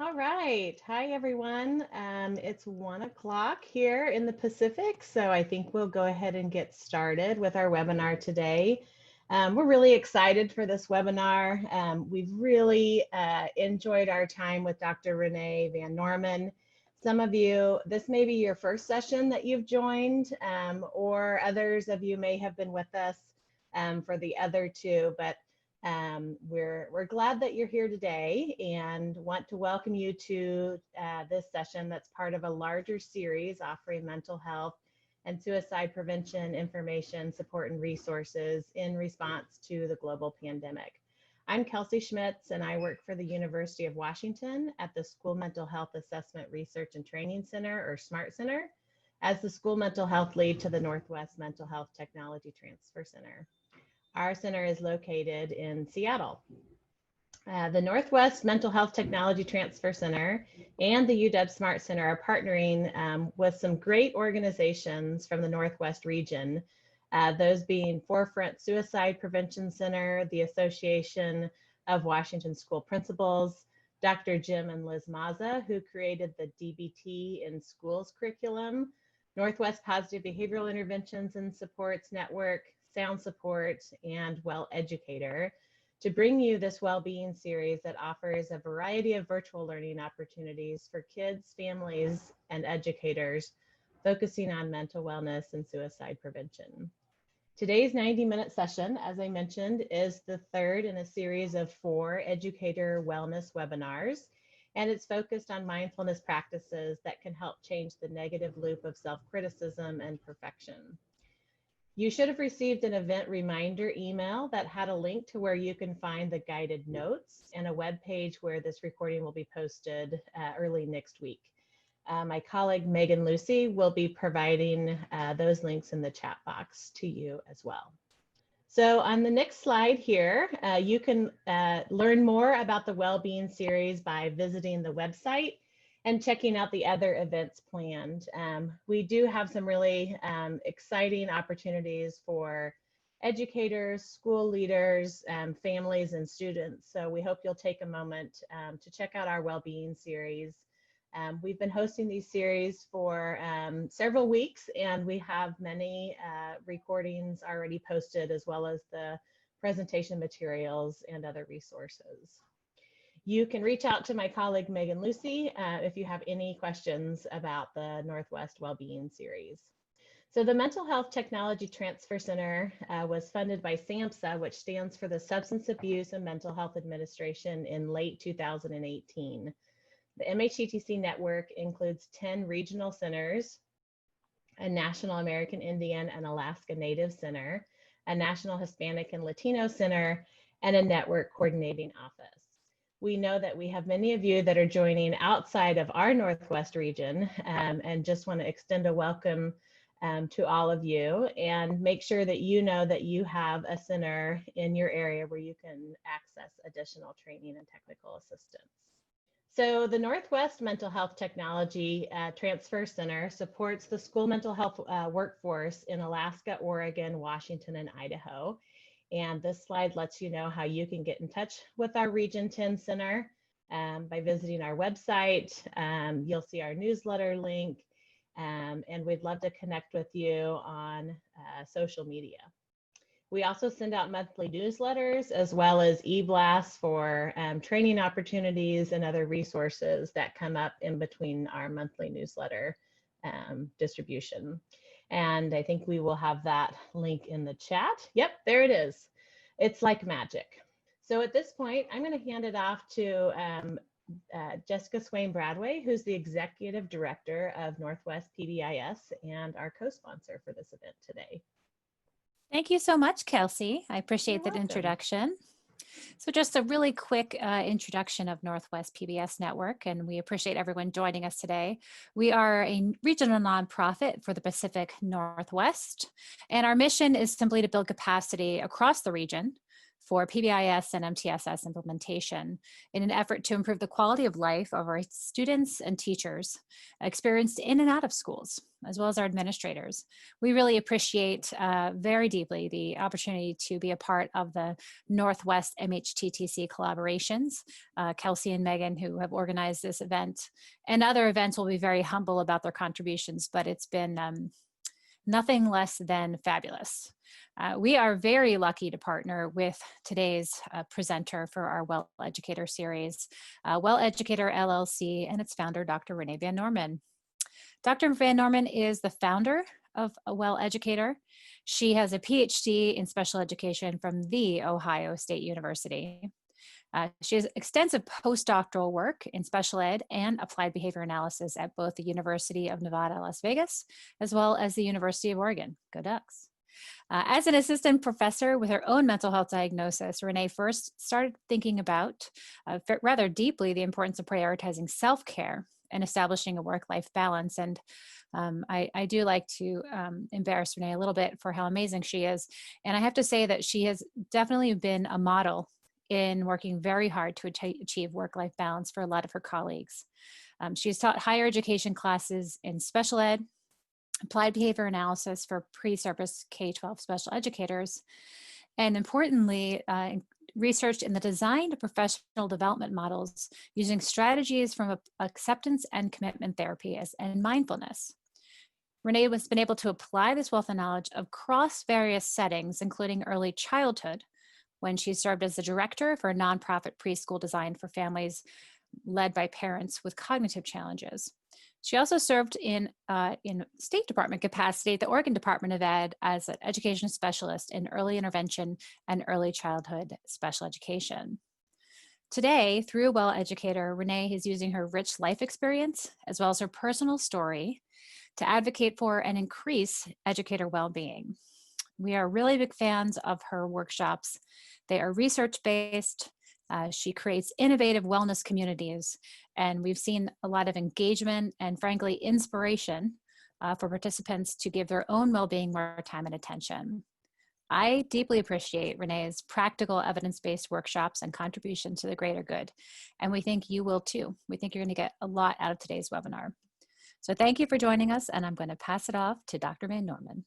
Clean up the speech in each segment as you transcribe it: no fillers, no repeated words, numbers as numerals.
All right. Hi, everyone. It's 1 o'clock here in the Pacific, so I think we'll go ahead and get started with our webinar today. We're really excited for this webinar. We've really enjoyed our time with Dr. Renee Van Norman. Some of you, this may be your first session that you've joined, or others of you may have been with us for the other two, but we're glad that you're here today and want to welcome you to this session that's part of a larger series offering mental health and suicide prevention information, support, and resources in response to the global pandemic. I'm Kelsey Schmitz, and I work for the University of Washington at the School Mental Health Assessment Research and Training Center, or SMART Center, as the School Mental Health Lead to the Northwest Mental Health Technology Transfer Center. Our center is located in Seattle. The Northwest Mental Health Technology Transfer Center and the UW Smart Center are partnering with some great organizations from the Northwest region, those being Forefront Suicide Prevention Center, the Association of Washington School Principals, Dr. Jim and Liz Mazza, who created the DBT in Schools curriculum, Northwest Positive Behavioral Interventions and Supports Network, Sound Support, and Well Educator, to bring you this well-being series that offers a variety of virtual learning opportunities for kids, families, and educators, focusing on mental wellness and suicide prevention. Today's 90-minute session, as I mentioned, is the third in a series of 4 educator wellness webinars, and it's focused on mindfulness practices that can help change the negative loop of self-criticism and perfection. You should have received an event reminder email that had a link to where you can find the guided notes and a web page where this recording will be posted early next week. My colleague Megan Lucy will be providing those links in the chat box to you as well. So on the next slide here, you can learn more about the Wellbeing series by visiting the website and checking out the other events planned. We do have some really exciting opportunities for educators, school leaders, families, and students. So we hope you'll take a moment to check out our Wellbeing series. We've been hosting these series for several weeks, and we have many recordings already posted, as well as the presentation materials and other resources. You can reach out to my colleague Megan Lucy if you have any questions about the Northwest Wellbeing series. So the Mental Health Technology Transfer Center was funded by SAMHSA, which stands for the Substance Abuse and Mental Health Administration, in late 2018. The MHTTC network includes 10 regional centers, a National American Indian and Alaska Native Center, a National Hispanic and Latino Center, and a network coordinating office. We know that we have many of you that are joining outside of our Northwest region, and just want to extend a welcome to all of you, and make sure that you know that you have a center in your area where you can access additional training and technical assistance. So the Northwest Mental Health Technology Transfer Center supports the school mental health workforce in Alaska, Oregon, Washington, and Idaho. And this slide lets you know how you can get in touch with our Region 10 Center by visiting our website. You'll see our newsletter link, and we'd love to connect with you on social media. We also send out monthly newsletters, as well as e-blasts for training opportunities and other resources that come up in between our monthly newsletter distribution. And I think we will have that link in the chat. Yep, there it is. It's like magic. So at this point, I'm going to hand it off to Jessica Swain Bradway, who's the Executive Director of Northwest PBIS and our co-sponsor for this event today. Thank you so much, Kelsey. I appreciate that introduction. So just a really quick introduction of Northwest PBS Network, and we appreciate everyone joining us today. We are a regional nonprofit for the Pacific Northwest, and our mission is simply to build capacity across the region for PBIS and MTSS implementation in an effort to improve the quality of life of our students and teachers experienced in and out of schools, as well as our administrators. We really appreciate very deeply the opportunity to be a part of the Northwest MHTTC collaborations. Kelsey and Megan, who have organized this event, and other events, will be very humble about their contributions, but it's been nothing less than fabulous. We are very lucky to partner with today's presenter for our Well Educator series, Well Educator LLC, and its founder, Dr. Renee Van Norman. Dr. Van Norman is the founder of Well Educator. She has a PhD in special education from The Ohio State University. She has extensive postdoctoral work in special ed and applied behavior analysis at both the University of Nevada, Las Vegas, as well as the University of Oregon. Go Ducks. As an assistant professor with her own mental health diagnosis, Renee first started thinking about rather deeply the importance of prioritizing self-care and establishing a work-life balance. And I do like to embarrass Renee a little bit for how amazing she is. And I have to say that she has definitely been a model in working very hard to achieve work-life balance for a lot of her colleagues. She's taught higher education classes in special ed, applied behavior analysis for pre-service K-12 special educators, and importantly, researched in the design of professional development models using strategies from acceptance and commitment therapy and mindfulness. Renee has been able to apply this wealth of knowledge across various settings, including early childhood, when she served as the director for a nonprofit preschool designed for families led by parents with cognitive challenges. She also served in State Department capacity at the Oregon Department of Ed as an education specialist in early intervention and early childhood special education. Today, through a Well Educator, Renee is using her rich life experience as well as her personal story to advocate for and increase educator well-being. We are really big fans of her workshops. They are research-based. She creates innovative wellness communities, and we've seen a lot of engagement and, frankly, inspiration for participants to give their own well-being more time and attention. I deeply appreciate Renee's practical evidence-based workshops and contribution to the greater good, and we think you will too. We think you're going to get a lot out of today's webinar. So thank you for joining us, and I'm going to pass it off to Dr. Van Norman.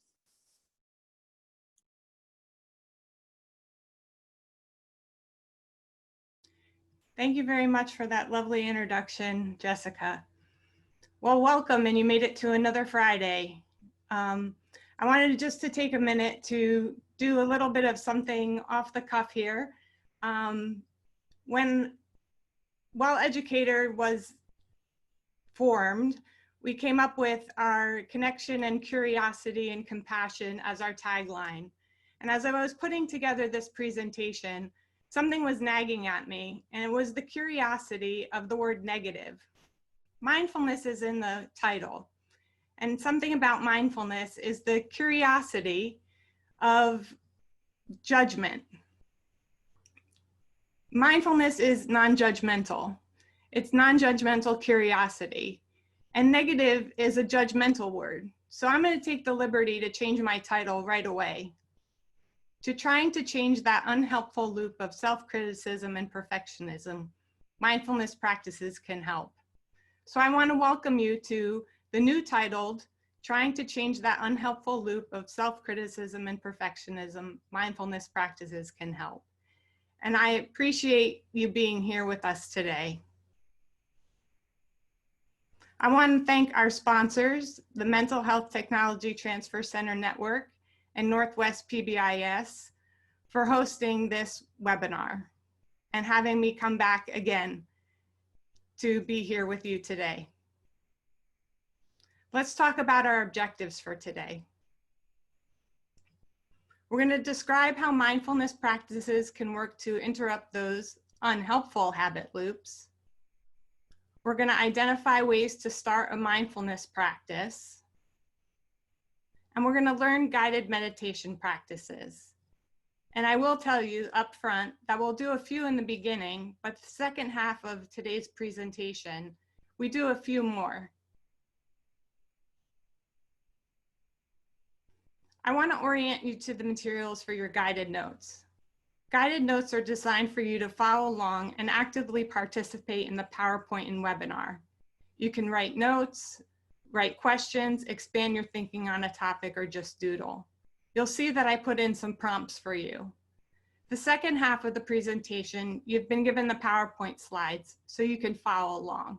Thank you very much for that lovely introduction, Jessica. Well, welcome, and you made it to another Friday. I wanted just to take a minute to do a little bit of something off the cuff here. When Well Educator was formed, we came up with our connection and curiosity and compassion as our tagline. And as I was putting together this presentation, something was nagging at me, and it was the curiosity of the word negative. Mindfulness is in the title, and something about mindfulness is the curiosity of judgment. Mindfulness is non-judgmental. It's non-judgmental curiosity, and negative is a judgmental word. So I'm going to take the liberty to change my title right away to trying to change that unhelpful loop of self-criticism and perfectionism. Mindfulness practices can help. So I want to welcome you to the new titled, Trying to Change That Unhelpful Loop of Self-Criticism and Perfectionism, Mindfulness Practices Can Help. And I appreciate you being here with us today. I want to thank our sponsors, the Mental Health Technology Transfer Center Network and Northwest PBIS, for hosting this webinar and having me come back again to be here with you today. Let's talk about our objectives for today. We're going to describe how mindfulness practices can work to interrupt those unhelpful habit loops. We're going to identify ways to start a mindfulness practice. And we're going to learn guided meditation practices. And I will tell you up front that we'll do a few in the beginning, but the second half of today's presentation, we do a few more. I want to orient you to the materials for your guided notes. Guided notes are designed for you to follow along and actively participate in the PowerPoint and webinar. You can write notes, write questions, expand your thinking on a topic, or just doodle. You'll see that I put in some prompts for you. The second half of the presentation, you've been given the PowerPoint slides so you can follow along.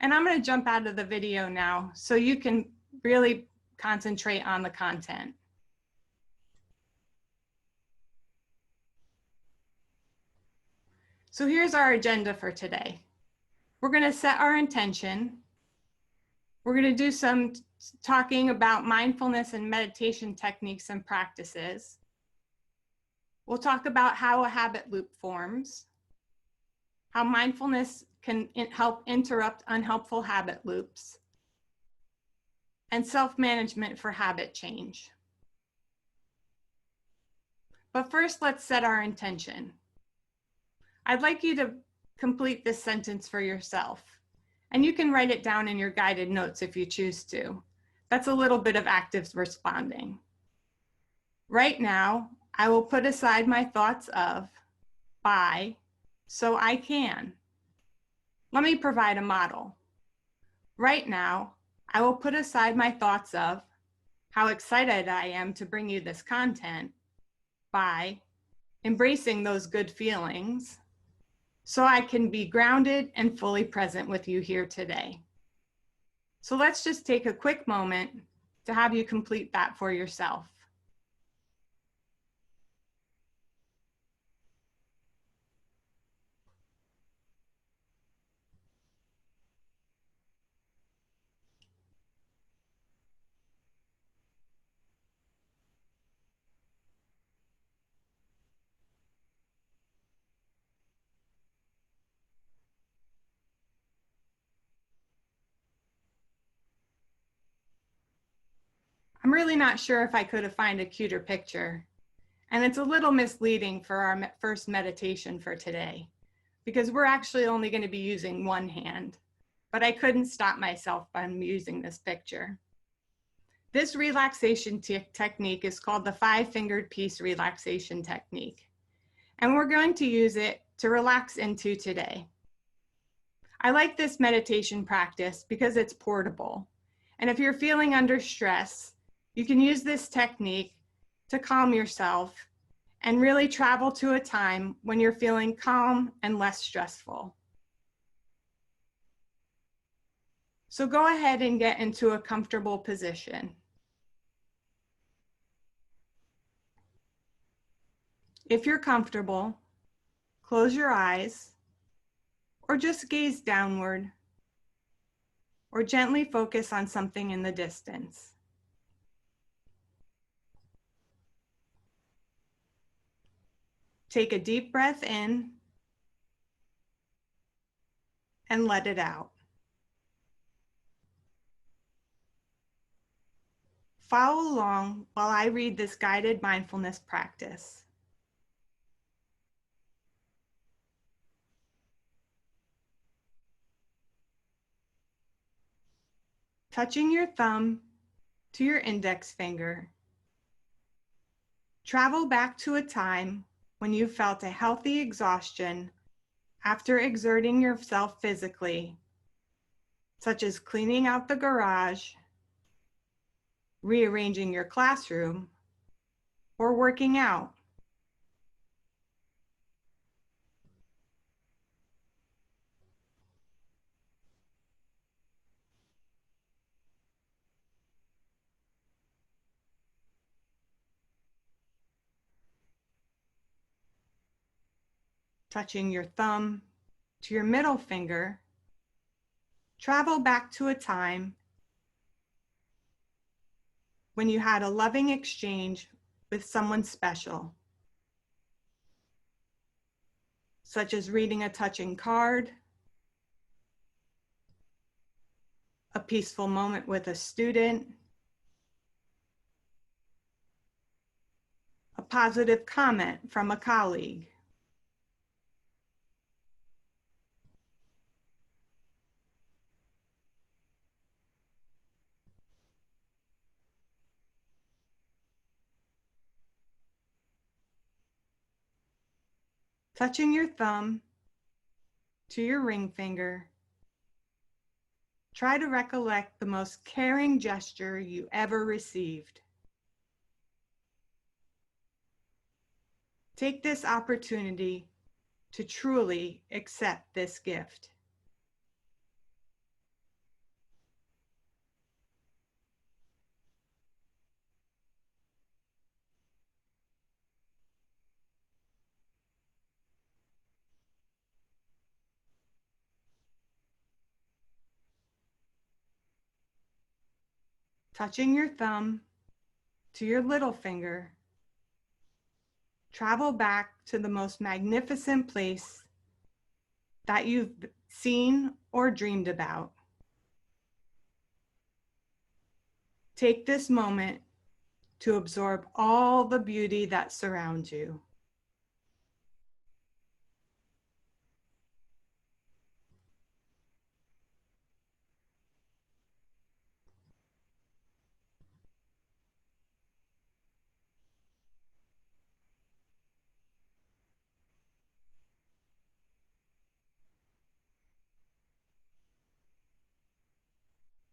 And I'm going to jump out of the video now so you can really concentrate on the content. So here's our agenda for today. We're going to set our intention. We're going to do some talking about mindfulness and meditation techniques and practices. We'll talk about how a habit loop forms, how mindfulness can help interrupt unhelpful habit loops, and self-management for habit change. But first, let's set our intention. I'd like you to complete this sentence for yourself, and you can write it down in your guided notes if you choose to. That's a little bit of active responding. Right now, I will put aside my thoughts of, by, so I can. Let me provide a model. Right now, I will put aside my thoughts of how excited I am to bring you this content by embracing those good feelings so I can be grounded and fully present with you here today. So let's just take a quick moment to have you complete that for yourself. I'm really not sure if I could have found a cuter picture, and it's a little misleading for our first meditation for today, because we're actually only going to be using one hand, but I couldn't stop myself from using this picture. This relaxation technique is called the 5-fingered peace relaxation technique, and we're going to use it to relax into today. I like this meditation practice because it's portable, and if you're feeling under stress, you can use this technique to calm yourself and really travel to a time when you're feeling calm and less stressful. So go ahead and get into a comfortable position. If you're comfortable, close your eyes or just gaze downward or gently focus on something in the distance. Take a deep breath in and let it out. Follow along while I read this guided mindfulness practice. Touching your thumb to your index finger, travel back to a time when you felt a healthy exhaustion after exerting yourself physically, such as cleaning out the garage, rearranging your classroom, or working out. Touching your thumb to your middle finger, travel back to a time when you had a loving exchange with someone special, such as reading a touching card, a peaceful moment with a student, a positive comment from a colleague. touching your thumb to your ring finger. Try to recollect the most caring gesture you ever received. Take this opportunity to truly accept this gift. Touching your thumb to your little finger, travel back to the most magnificent place that you've seen or dreamed about. Take this moment to absorb all the beauty that surrounds you.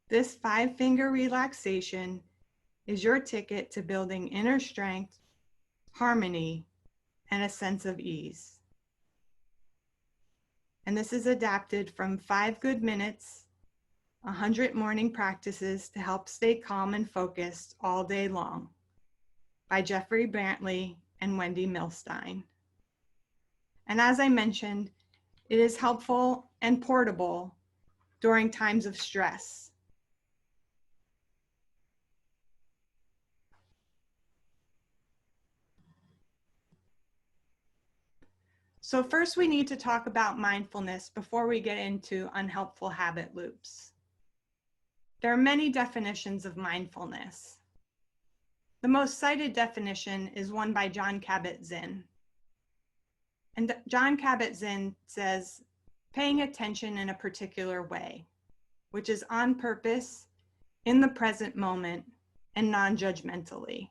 This 5-finger relaxation is your ticket to building inner strength, harmony, and a sense of ease. And this is adapted from 5 Good Minutes, 100 Morning Practices to Help Stay Calm and Focused All Day Long by Jeffrey Brantley and Wendy Milstein. And as I mentioned, it is helpful and portable during times of stress. So first we need to talk about mindfulness before we get into unhelpful habit loops. There are many definitions of mindfulness. The most cited definition is one by Jon Kabat-Zinn. And Jon Kabat-Zinn says, paying attention in a particular way, which is on purpose, in the present moment, and non-judgmentally.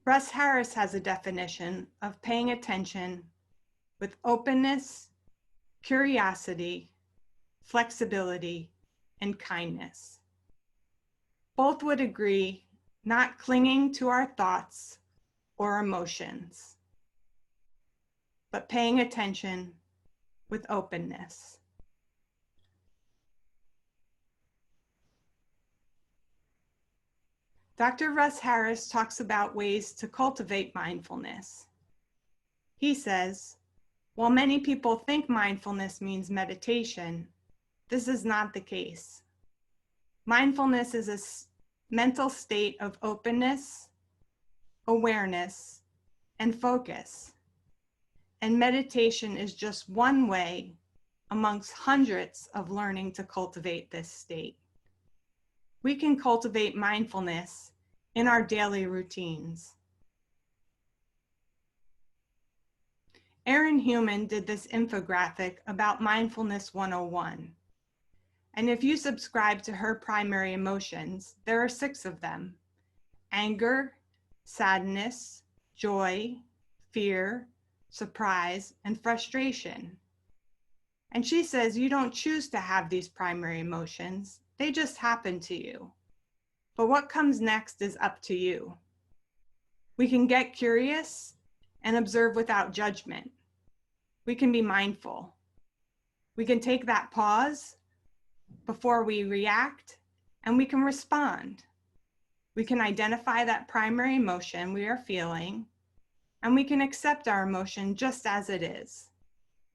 Russ Harris has a definition of paying attention with openness, curiosity, flexibility, and kindness. Both would agree not clinging to our thoughts or emotions, but paying attention with openness. Dr. Russ Harris talks about ways to cultivate mindfulness. He says, while many people think mindfulness means meditation, this is not the case. Mindfulness is a mental state of openness, awareness, and focus. And meditation is just one way amongst hundreds of learning to cultivate this state. We can cultivate mindfulness in our daily routines. Erin Human did this infographic about Mindfulness 101. And if you subscribe to her primary emotions, there are 6 of them: anger, sadness, joy, fear, surprise, and frustration. And she says you don't choose to have these primary emotions. They just happen to you. But what comes next is up to you. We can get curious and observe without judgment. We can be mindful. We can take that pause before we react, and we can respond. We can identify that primary emotion we are feeling, and we can accept our emotion just as it is,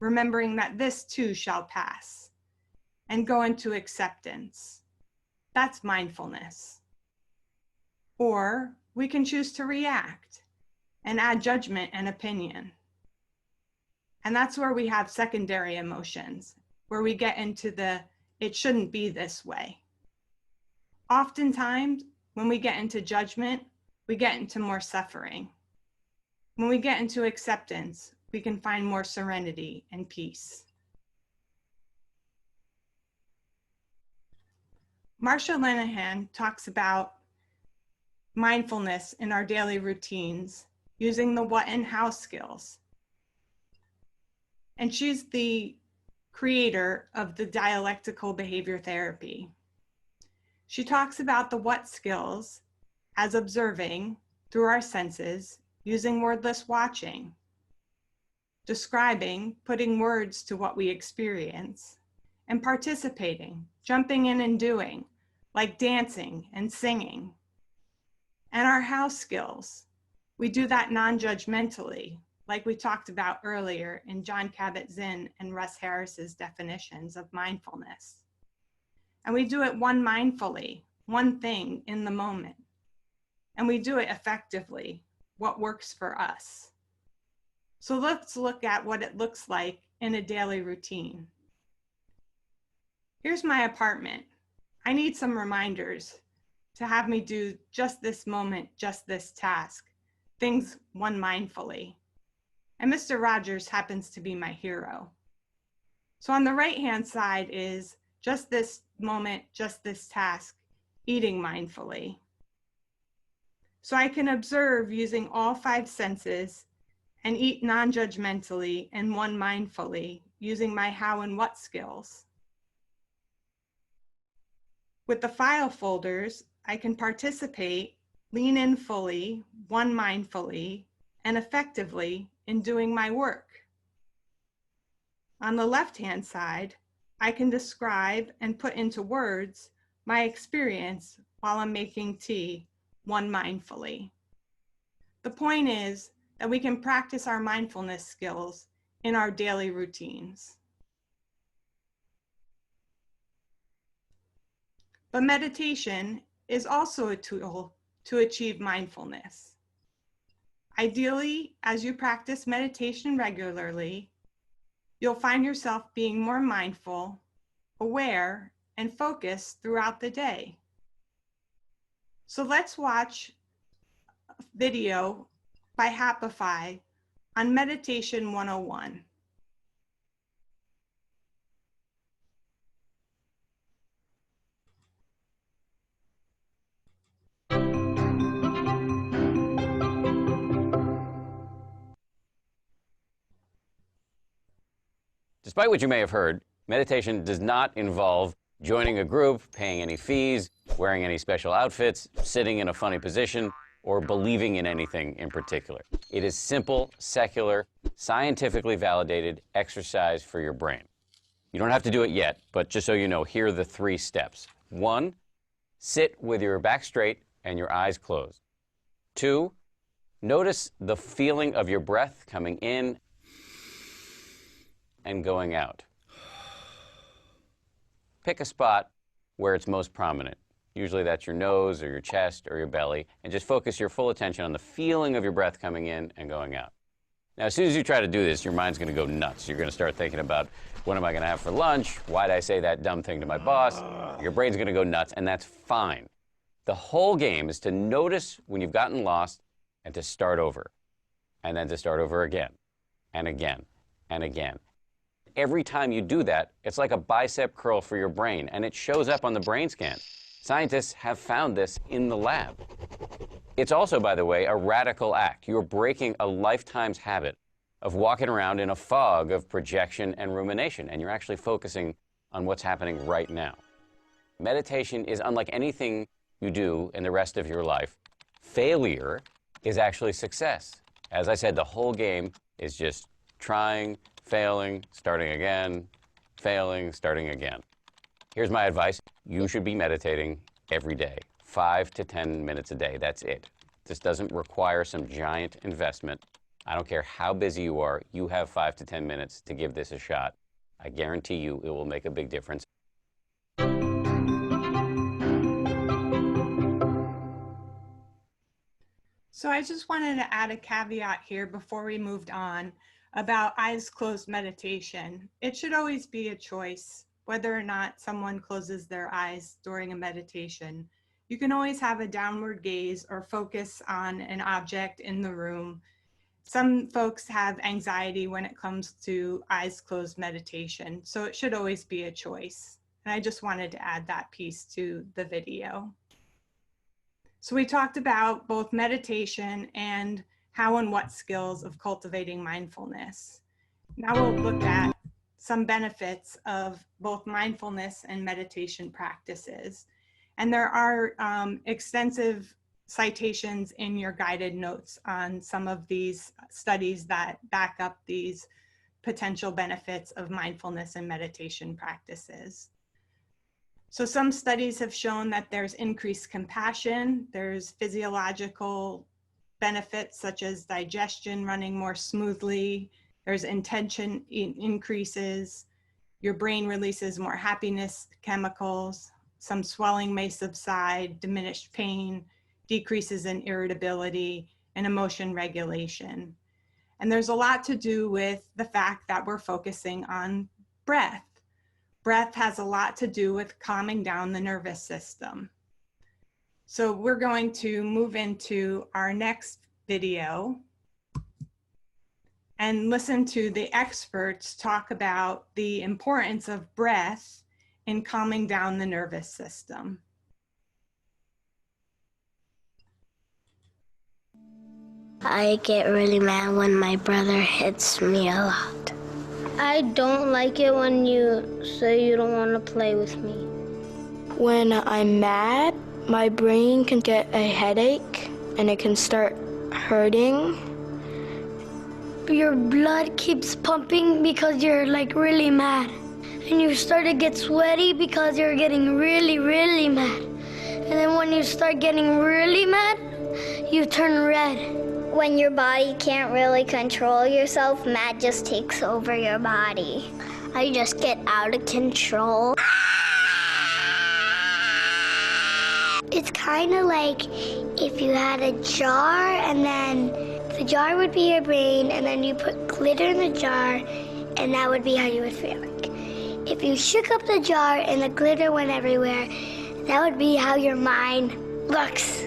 remembering that this too shall pass, and go into acceptance. That's mindfulness. Or we can choose to react and add judgment and opinion. And that's where we have secondary emotions, where we get into the, it shouldn't be this way. Oftentimes, when we get into judgment, we get into more suffering. When we get into acceptance, we can find more serenity and peace. Marsha Linehan talks about mindfulness in our daily routines using the what and how skills. And she's the creator of the dialectical behavior therapy. She talks about the what skills as observing through our senses, using wordless watching, describing, putting words to what we experience, and participating, jumping in and doing, like dancing and singing. And our how skills, we do that non-judgmentally, like we talked about earlier in Jon Kabat-Zinn and Russ Harris's definitions of mindfulness. And we do it one mindfully, one thing in the moment. And we do it effectively, what works for us. So let's look at what it looks like in a daily routine. Here's my apartment. I need some reminders to have me do just this moment, just this task, things one mindfully. And Mr. Rogers happens to be my hero. So on the right-hand side is just this moment, just this task, eating mindfully. So I can observe using all 5 senses and eat non-judgmentally and one mindfully using my how and what skills. With the file folders, I can participate, lean in fully, one mindfully, and effectively in doing my work. On the left-hand side, I can describe and put into words my experience while I'm making tea, one mindfully. The point is that we can practice our mindfulness skills in our daily routines. But meditation is also a tool to achieve mindfulness. Ideally, as you practice meditation regularly, you'll find yourself being more mindful, aware, and focused throughout the day. So let's watch a video by Happify on Meditation 101. Despite what you may have heard, meditation does not involve joining a group, paying any fees, wearing any special outfits, sitting in a funny position, or believing in anything in particular. It is simple, secular, scientifically validated exercise for your brain. You don't have to do it yet, but just so you know, here are the 3 steps. 1, sit with your back straight and your eyes closed. 2, notice the feeling of your breath coming in and going out. Pick a spot where it's most prominent. Usually that's your nose or your chest or your belly, and just focus your full attention on the feeling of your breath coming in and going out. Now, as soon as you try to do this, your mind's going to go nuts. You're going to start thinking about, what am I going to have for lunch? Why did I say that dumb thing to my boss? Your brain's going to go nuts, and that's fine. The whole game is to notice when you've gotten lost and to start over, and then to start over again, and again, and again. Every time you do that, it's like a bicep curl for your brain, and it shows up on the brain scan. Scientists have found this in the lab. It's also, by the way, a radical act. You're breaking a lifetime's habit of walking around in a fog of projection and rumination, and you're actually focusing on what's happening right now. Meditation is unlike anything you do in the rest of your life. Failure is actually success. As I said, the whole game is just trying, failing, starting again, failing, starting again. Here's my advice. You should be meditating every day, 5 to 10 minutes a day. That's it. This doesn't require some giant investment. I don't care how busy you are. You have 5 to 10 minutes to give this a shot. I guarantee you it will make a big difference. So I just wanted to add a caveat here before we moved on about eyes closed meditation. It should always be a choice whether or not someone closes their eyes during a meditation. You can always have a downward gaze or focus on an object in the room. Some folks have anxiety when it comes to eyes closed meditation, so it should always be a choice. And I just wanted to add that piece to the video. So we talked about both meditation and how and what skills of cultivating mindfulness. Now we'll look at some benefits of both mindfulness and meditation practices. And there are extensive citations in your guided notes on some of these studies that back up these potential benefits of mindfulness and meditation practices. So some studies have shown that there's increased compassion, there's physiological benefits such as digestion running more smoothly, there's intention increases, your brain releases more happiness chemicals, some swelling may subside, diminished pain, decreases in irritability, and emotion regulation. And there's a lot to do with the fact that we're focusing on breath. Breath has a lot to do with calming down the nervous system. So we're going to move into our next video and listen to the experts talk about the importance of breath in calming down the nervous system. I get really mad when my brother hits me a lot. I don't like it when you say you don't want to play with me. When I'm mad, my brain can get a headache and it can start hurting. Your blood keeps pumping because you're like really mad. And you start to get sweaty because you're getting really, really mad. And then when you start getting really mad, you turn red. When your body can't really control yourself, mad just takes over your body. I just get out of control. It's kind of like if you had a jar and then the jar would be your brain and then you put glitter in the jar and that would be how you would feel like. If you shook up the jar and the glitter went everywhere, that would be how your mind looks.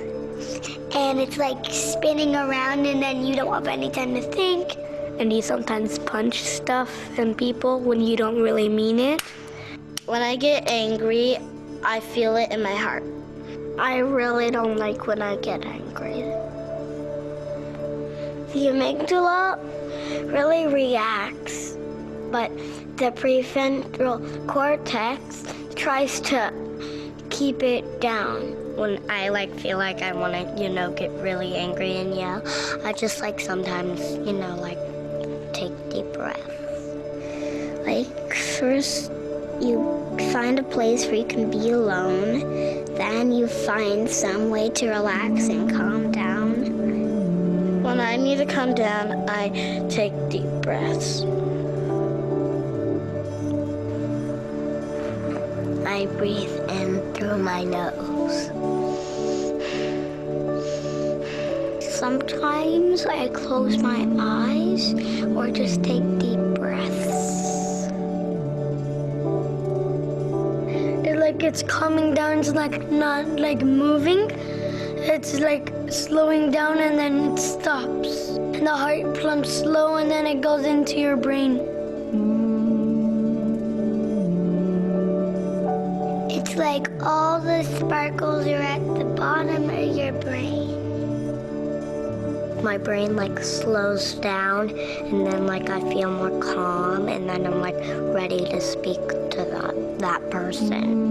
And it's like spinning around and then you don't have any time to think. And you sometimes punch stuff and people when you don't really mean it. When I get angry, I feel it in my heart. I really don't like when I get angry. The amygdala really reacts, but the prefrontal cortex tries to keep it down. When I feel like I want to, get really angry and yell, I just sometimes, take deep breaths. First you find a place where you can be alone, then you find some way to relax and calm down. When I need to calm down, I take deep breaths. I breathe in through my nose. Sometimes I close my eyes or just take deep breaths. It's coming down, it's not moving. It's slowing down and then it stops. And the heart pumps slow and then it goes into your brain. It's like all the sparkles are at the bottom of your brain. My brain slows down and then I feel more calm and then I'm ready to speak to that person.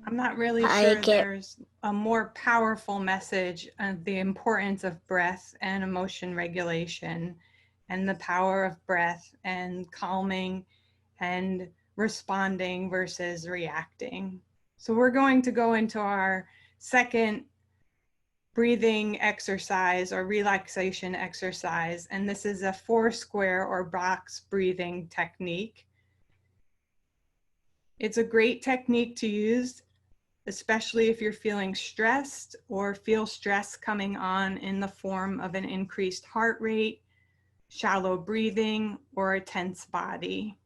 I'm not really sure there's a more powerful message of the importance of breath and emotion regulation and the power of breath and calming and responding versus reacting. So we're going to go into our second breathing exercise or relaxation exercise, and this is a 4 square or box breathing technique. It's a great technique to use, especially if you're feeling stressed or feel stress coming on in the form of an increased heart rate, shallow breathing, or a tense body.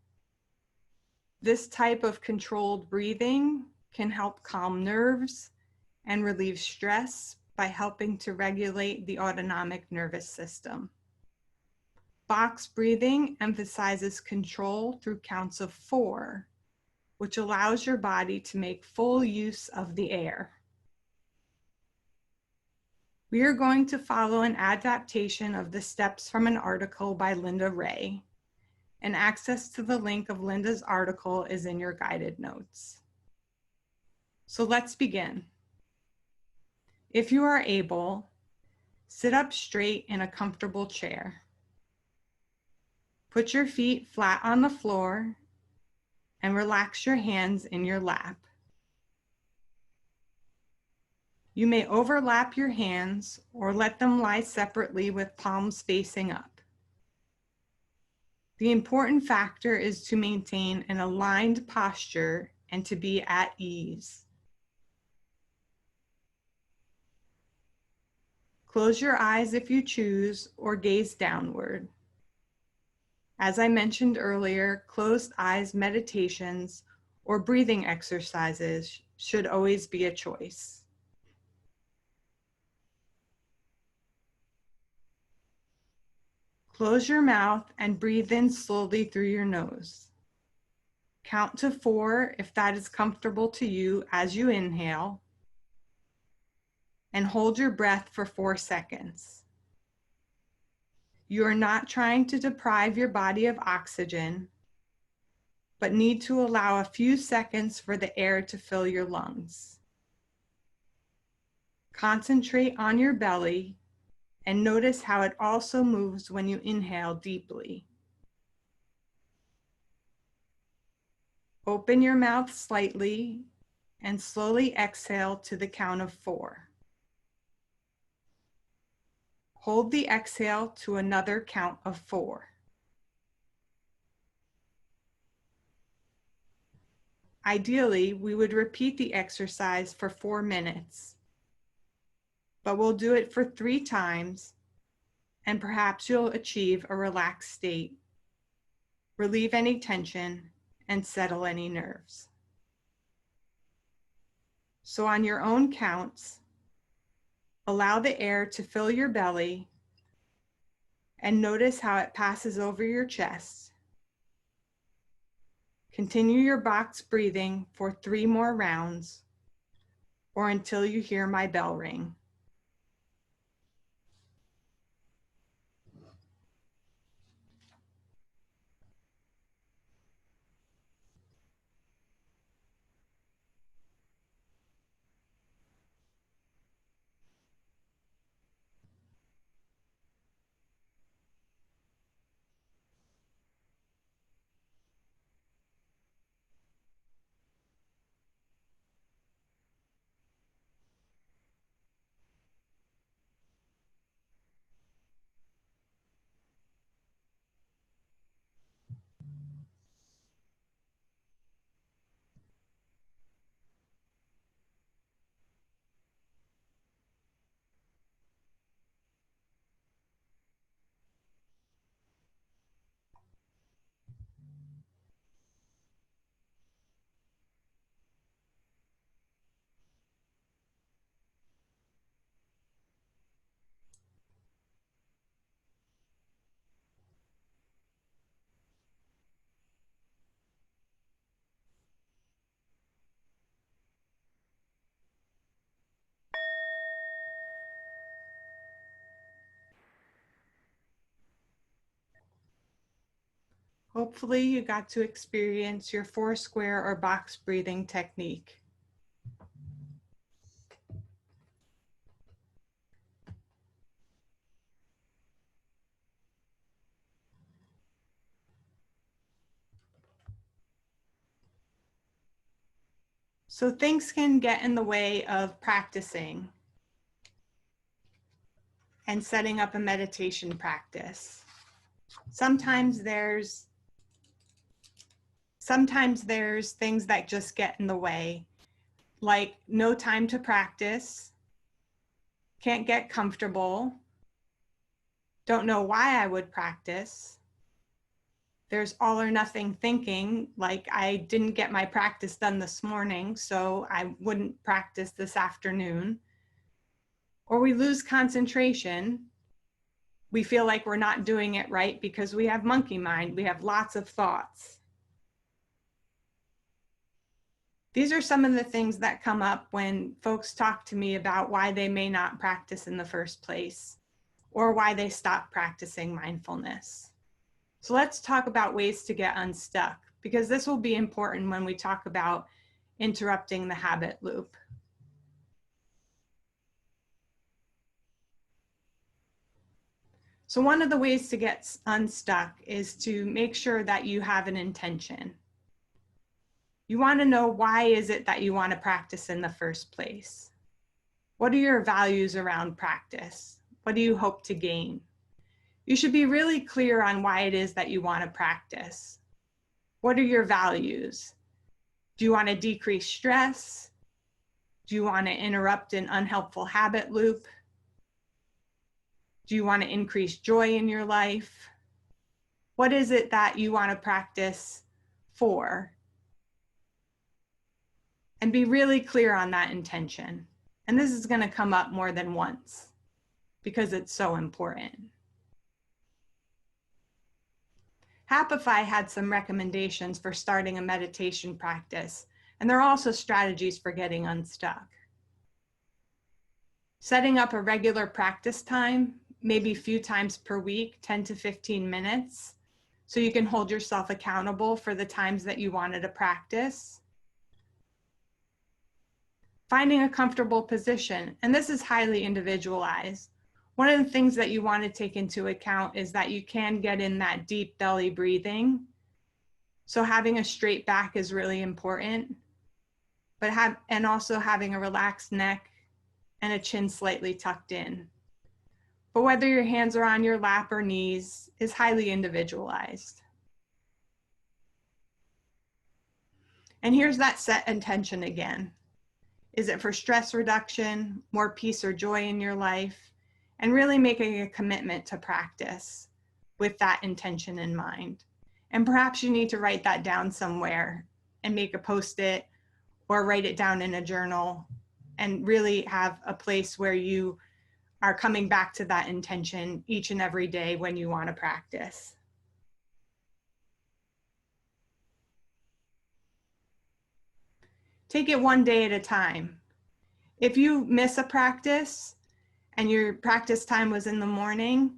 This type of controlled breathing can help calm nerves and relieve stress by helping to regulate the autonomic nervous system. Box breathing emphasizes control through counts of 4, which allows your body to make full use of the air. We are going to follow an adaptation of the steps from an article by Linda Ray, and access to the link of Linda's article is in your guided notes. So let's begin. If you are able, sit up straight in a comfortable chair. Put your feet flat on the floor and relax your hands in your lap. You may overlap your hands or let them lie separately with palms facing up. The important factor is to maintain an aligned posture and to be at ease. Close your eyes if you choose, or gaze downward. As I mentioned earlier, closed eyes meditations or breathing exercises should always be a choice. Close your mouth and breathe in slowly through your nose. Count to 4 if that is comfortable to you as you inhale, and hold your breath for 4 seconds. You are not trying to deprive your body of oxygen, but need to allow a few seconds for the air to fill your lungs. Concentrate on your belly and notice how it also moves when you inhale deeply. Open your mouth slightly and slowly exhale to the count of 4. Hold the exhale to another count of 4. Ideally, we would repeat the exercise for 4 minutes, but we'll do it for 3 times, and perhaps you'll achieve a relaxed state, relieve any tension, and settle any nerves. So on your own counts, allow the air to fill your belly and notice how it passes over your chest. Continue your box breathing for 3 more rounds or until you hear my bell ring. Hopefully you got to experience your 4 square or box breathing technique. So things can get in the way of practicing and setting up a meditation practice. Sometimes there's things that just get in the way, like no time to practice, can't get comfortable, don't know why I would practice. There's all or nothing thinking, like I didn't get my practice done this morning, so I wouldn't practice this afternoon. Or we lose concentration. We feel like we're not doing it right because we have monkey mind. We have lots of thoughts. These are some of the things that come up when folks talk to me about why they may not practice in the first place or why they stop practicing mindfulness. So let's talk about ways to get unstuck, because this will be important when we talk about interrupting the habit loop. So one of the ways to get unstuck is to make sure that you have an intention. You want to know, why is it that you want to practice in the first place? What are your values around practice? What do you hope to gain? You should be really clear on why it is that you want to practice. What are your values? Do you want to decrease stress? Do you want to interrupt an unhelpful habit loop? Do you want to increase joy in your life? What is it that you want to practice for? And be really clear on that intention. And this is going to come up more than once because it's so important. Happify had some recommendations for starting a meditation practice, and there are also strategies for getting unstuck. Setting up a regular practice time, maybe a few times per week, 10 to 15 minutes, so you can hold yourself accountable for the times that you wanted to practice. Finding a comfortable position, and this is highly individualized. One of the things that you want to take into account is that you can get in that deep belly breathing. So having a straight back is really important, and also having a relaxed neck and a chin slightly tucked in. But whether your hands are on your lap or knees is highly individualized. And here's that set intention again. Is it for stress reduction, more peace or joy in your life? And really making a commitment to practice with that intention in mind. And perhaps you need to write that down somewhere and make a post-it or write it down in a journal and really have a place where you are coming back to that intention each and every day when you want to practice. Take it one day at a time. If you miss a practice and your practice time was in the morning,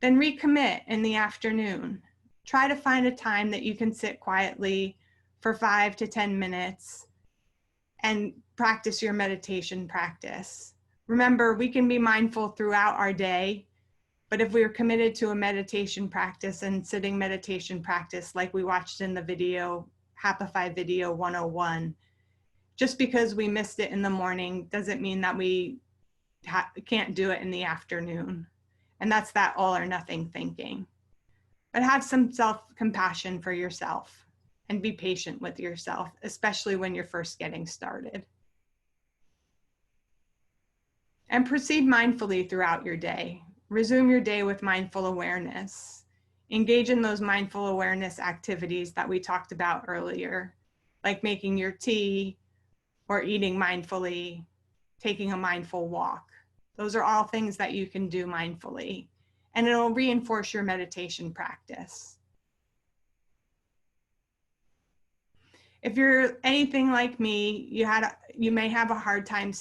then recommit in the afternoon. Try to find a time that you can sit quietly for 5 to 10 minutes and practice your meditation practice. Remember, we can be mindful throughout our day, but if we are committed to a meditation practice and sitting meditation practice, like we watched in the video, Happify Video 101, just because we missed it in the morning doesn't mean that we can't do it in the afternoon. And that's that all or nothing thinking. But have some self-compassion for yourself and be patient with yourself, especially when you're first getting started. And proceed mindfully throughout your day. Resume your day with mindful awareness. Engage in those mindful awareness activities that we talked about earlier, like making your tea or eating mindfully, taking a mindful walk. Those are all things that you can do mindfully, and it'll reinforce your meditation practice. If you're anything like me, you may have a hard time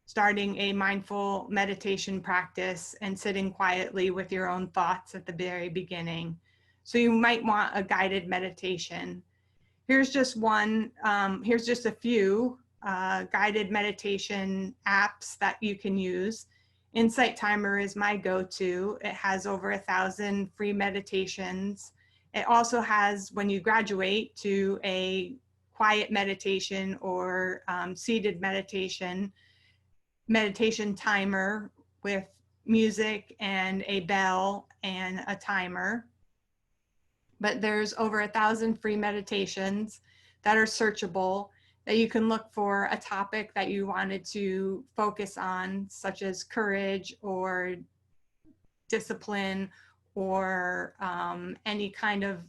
starting a mindful meditation practice and sitting quietly with your own thoughts at the very beginning. So you might want a guided meditation. Here's just a few guided meditation apps that you can use. Insight Timer is my go-to. It has over 1,000 free meditations. It also has, when you graduate to a quiet meditation or seated meditation timer with music and a bell and a timer. But there's over 1,000 free meditations that are searchable, that you can look for a topic that you wanted to focus on, such as courage or discipline or any kind of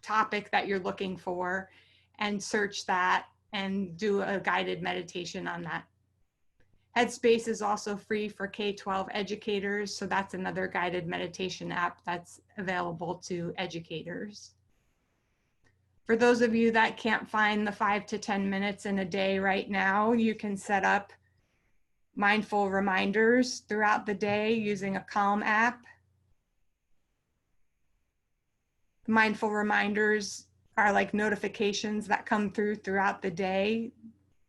topic that you're looking for, and search that and do a guided meditation on that. Headspace is also free for K-12 educators, so that's another guided meditation app that's available to educators. For those of you that can't find the 5 to 10 minutes in a day right now, you can set up mindful reminders throughout the day using a Calm app. Mindful reminders are like notifications that come throughout the day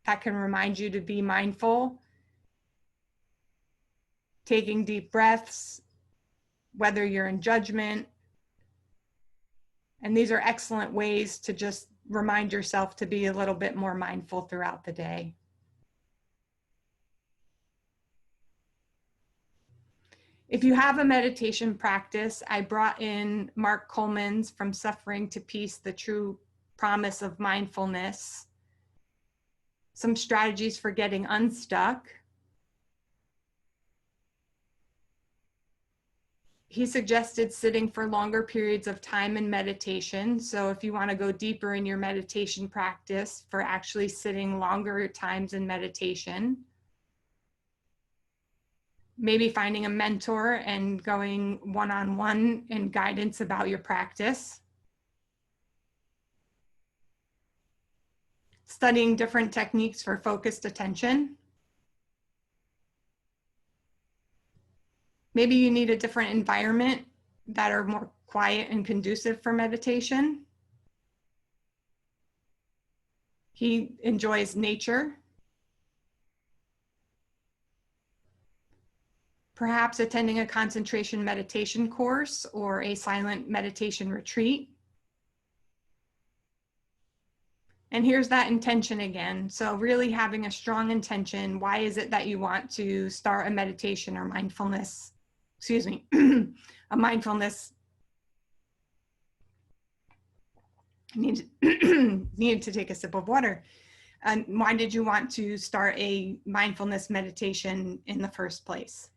that can remind you to be mindful. Taking deep breaths, whether you're in judgment. And these are excellent ways to just remind yourself to be a little bit more mindful throughout the day. If you have a meditation practice, I brought in Mark Coleman's From Suffering to Peace, The True Promise of Mindfulness, some strategies for getting unstuck. He suggested sitting for longer periods of time in meditation. So if you want to go deeper in your meditation practice, for actually sitting longer times in meditation. Maybe finding a mentor and going one-on-one in guidance about your practice. Studying different techniques for focused attention. Maybe you need a different environment that are more quiet and conducive for meditation. He enjoys nature. Perhaps attending a concentration meditation course or a silent meditation retreat. And here's that intention again. So really having a strong intention. Why is it that you want to start a meditation or mindfulness, a mindfulness. Need to take a sip of water. And why did you want to start a mindfulness meditation in the first place?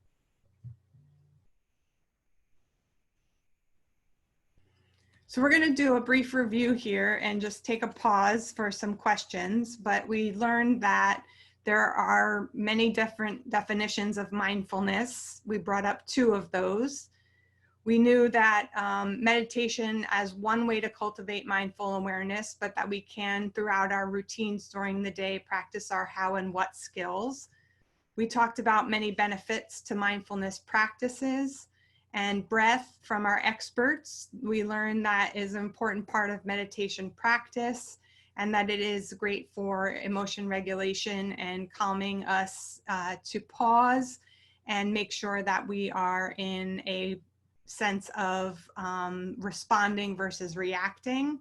So we're going to do a brief review here and just take a pause for some questions, but we learned that there are many different definitions of mindfulness. We brought up 2 of those. We knew that meditation as one way to cultivate mindful awareness, but that we can, throughout our routines during the day, practice our how and what skills. We talked about many benefits to mindfulness practices. And breath from our experts. We learned that is an important part of meditation practice, and that it is great for emotion regulation and calming us to pause and make sure that we are in a sense of responding versus reacting.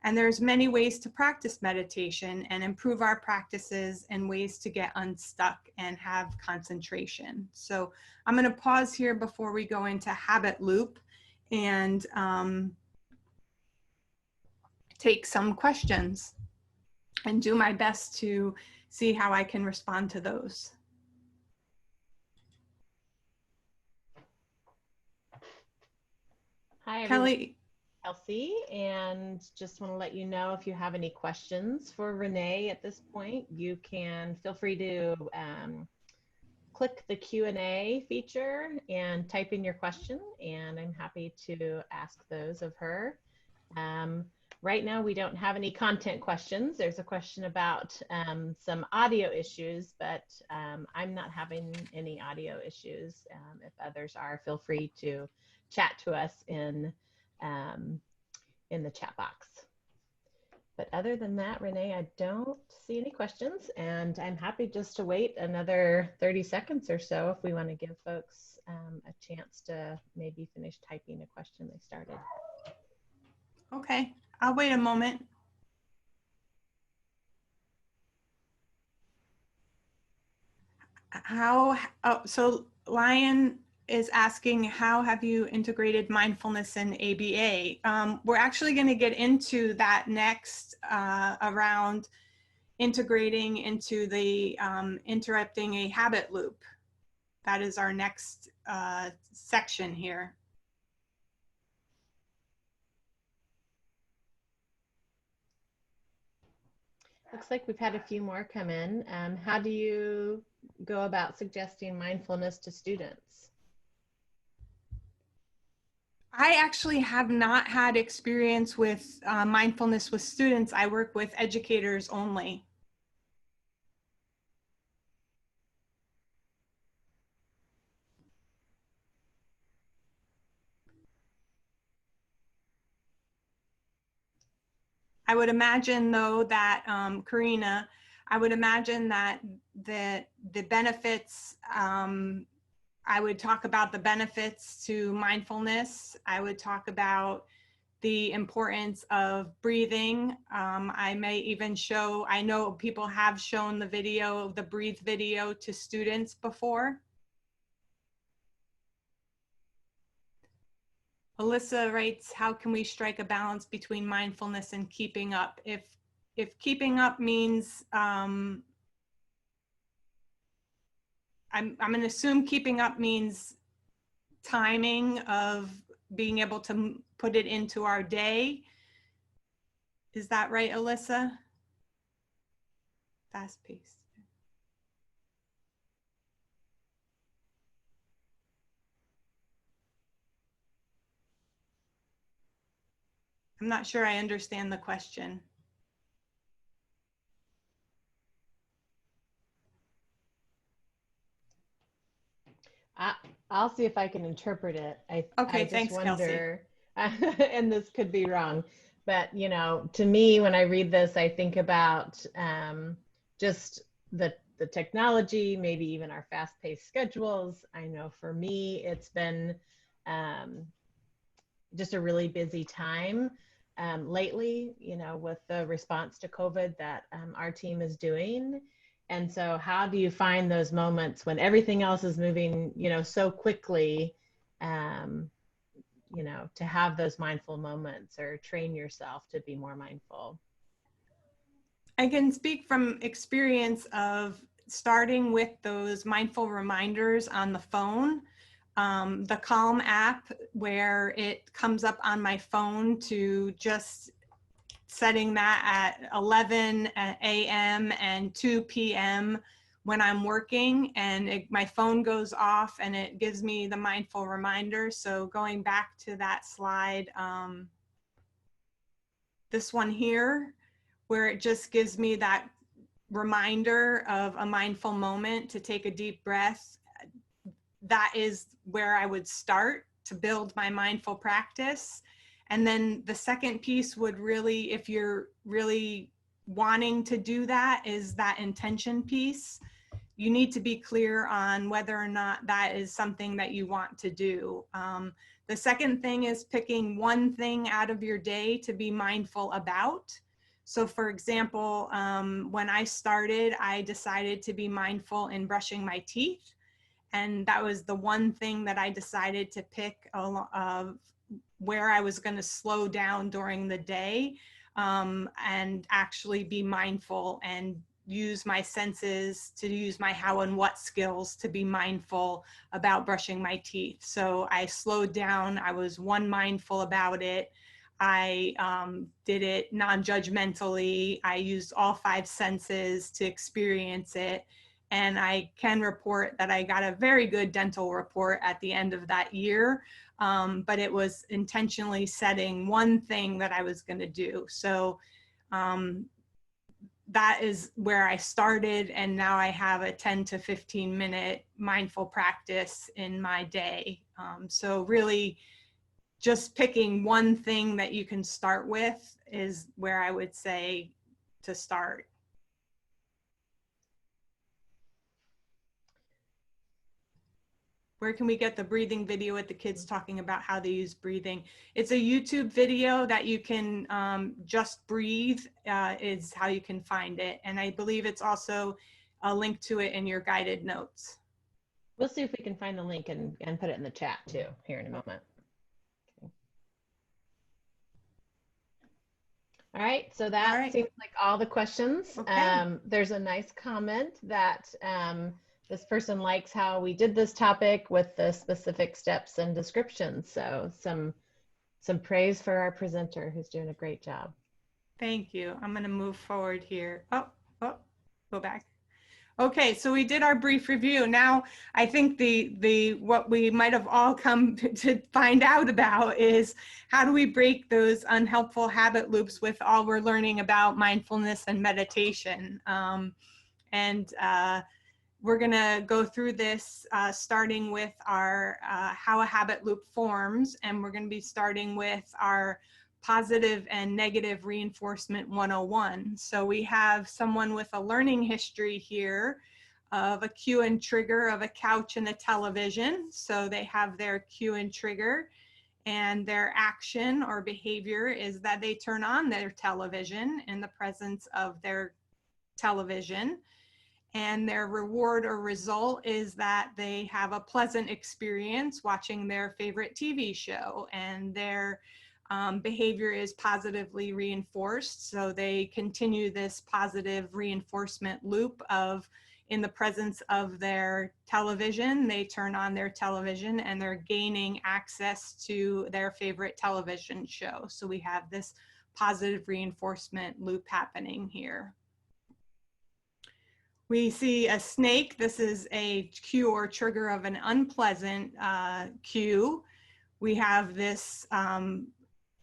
And there's many ways to practice meditation and improve our practices and ways to get unstuck and have concentration. So I'm going to pause here before we go into habit loop and take some questions and do my best to see how I can respond to those. Hi, everyone. Kelly. Kelsey, and just want to let you know, if you have any questions for Renee at this point, you can feel free to click the Q&A feature and type in your question, and I'm happy to ask those of her. Right now, we don't have any content questions. There's a question about some audio issues, but I'm not having any audio issues. If others are, feel free to chat to us in the chat box. But other than that, Renee, I don't see any questions, and I'm happy just to wait another 30 seconds or so if we want to give folks a chance to maybe finish typing a question they started. Okay, I'll wait a moment. So Lion is asking, how have you integrated mindfulness in ABA? We're actually going to get into that next around integrating into the interrupting a habit loop. That is our next section here. Looks like we've had a few more come in. How do you go about suggesting mindfulness to students? I actually have not had experience with mindfulness with students. I work with educators only. I would imagine, though, that Karina, I would imagine that the benefits, I would talk about the benefits to mindfulness. I would talk about the importance of breathing. I may even show, I know people have shown the video, the breathe video to students before. Alyssa writes, how can we strike a balance between mindfulness and keeping up? If keeping up means, I'm going to assume keeping up means timing of being able to put it into our day. Is that right, Alyssa? Fast paced. I'm not sure I understand the question. I'll see if I can interpret it. Okay, I just thanks, wonder, and this could be wrong, but you know, to me, when I read this, I think about just the technology, maybe even our fast-paced schedules. I know for me, it's been just a really busy time lately, you know, with the response to COVID that our team is doing. And so how do you find those moments when everything else is moving, you know, so quickly, you know, to have those mindful moments or train yourself to be more mindful? I can speak from experience of starting with those mindful reminders on the phone. The Calm app, where it comes up on my phone, to just setting that at 11 a.m. and 2 p.m. when I'm working, and my phone goes off and it gives me the mindful reminder. So going back to that slide, this one here, where it just gives me that reminder of a mindful moment to take a deep breath, that is where I would start to build my mindful practice. And then the second piece would really, if you're really wanting to do that, is that intention piece. You need to be clear on whether or not that is something that you want to do. The second thing is picking one thing out of your day to be mindful about. So for example, when I started, I decided to be mindful in brushing my teeth. And that was the one thing that I decided to pick where I was going to slow down during the day and actually be mindful and use my senses, to use my how and what skills to be mindful about brushing my teeth. So I slowed down. I was mindful about it. I did it non-judgmentally. I used all 5 senses to experience it. And I can report that I got a very good dental report at the end of that year, but it was intentionally setting one thing that I was going to do. So that is where I started, and now I have a 10 to 15 minute mindful practice in my day. So really just picking one thing that you can start with is where I would say to start. Where can we get the breathing video with the kids talking about how they use breathing? It's a YouTube video that you can just breathe is how you can find it. And I believe it's also a link to it in your guided notes. We'll see if we can find the link and put it in the chat too here in a moment. Okay. All right, so that All right. seems like all the questions. Okay. There's a nice comment that this person likes how we did this topic with the specific steps and descriptions. So some praise for our presenter who's doing a great job. Thank you. I'm going to move forward here. Oh, go back. Okay, so we did our brief review. Now, I think the what we might have all come to find out about is how do we break those unhelpful habit loops with all we're learning about mindfulness and meditation. We're going to go through this starting with our how a habit loop forms, and we're going to be starting with our positive and negative reinforcement 101. So we have someone with a learning history here of a cue and trigger of a couch and a television. So they have their cue and trigger, and their action or behavior is that they turn on their television in the presence of their television. And their reward or result is that they have a pleasant experience watching their favorite TV show, and their behavior is positively reinforced. So they continue this positive reinforcement loop of, in the presence of their television, they turn on their television and they're gaining access to their favorite television show. So we have this positive reinforcement loop happening here. We see a snake. This is a cue or trigger of an unpleasant cue. We have this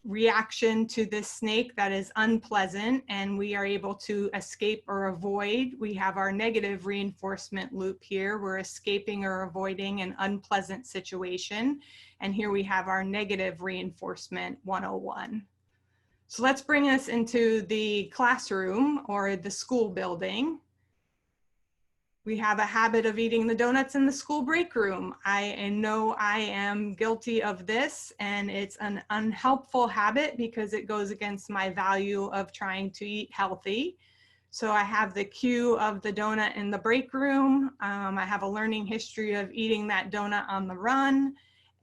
reaction to this snake that is unpleasant, and we are able to escape or avoid. We have our negative reinforcement loop here. We're escaping or avoiding an unpleasant situation. And here we have our negative reinforcement 101. So let's bring us into the classroom or the school building. We have a habit of eating the donuts in the school break room. I know I am guilty of this, and it's an unhelpful habit because it goes against my value of trying to eat healthy. So I have the cue of the donut in the break room. I have a learning history of eating that donut on the run.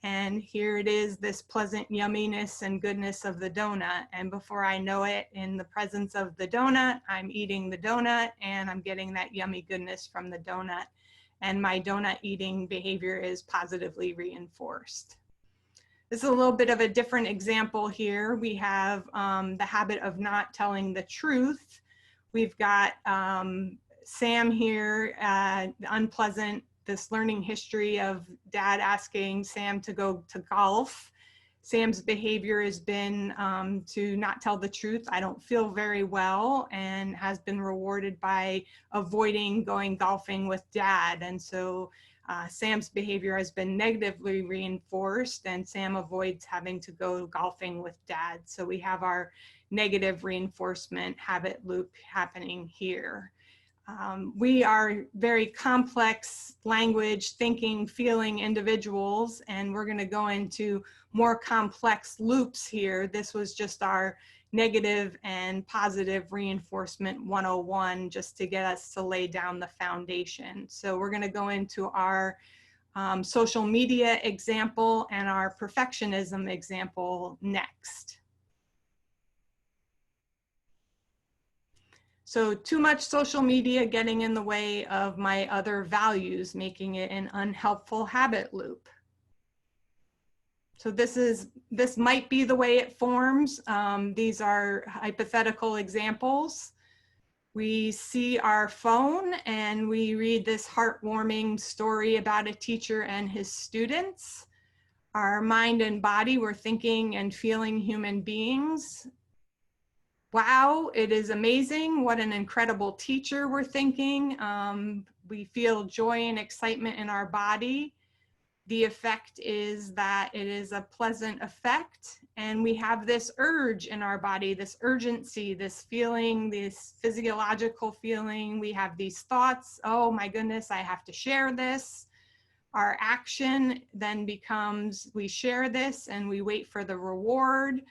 And here it is, this pleasant yumminess and goodness of the donut. And before I know it, in the presence of the donut, I'm eating the donut and I'm getting that yummy goodness from the donut. And my donut eating behavior is positively reinforced. This is a little bit of a different example here. We have the habit of not telling the truth. We've got Sam here, unpleasant, this learning history of dad asking Sam to go to golf. Sam's behavior has been to not tell the truth. I don't feel very well, and has been rewarded by avoiding going golfing with dad. And so Sam's behavior has been negatively reinforced, and Sam avoids having to go golfing with dad. So we have our negative reinforcement habit loop happening here. We are very complex language, thinking, feeling individuals, and we're going to go into more complex loops here. This was just our negative and positive reinforcement 101, just to get us to lay down the foundation. So we're going to go into our social media example and our perfectionism example next. So too much social media getting in the way of my other values, making it an unhelpful habit loop. So this might be the way it forms. These are hypothetical examples. We see our phone and we read this heartwarming story about a teacher and his students. Our mind and body, we're thinking and feeling human beings. Wow, it is amazing. What an incredible teacher, we're thinking. We feel joy and excitement in our body. The effect is that it is a pleasant effect. And we have this urge in our body, this urgency, this feeling, this physiological feeling. We have these thoughts, oh my goodness, I have to share this. Our action then becomes, we share this and we wait for the reward.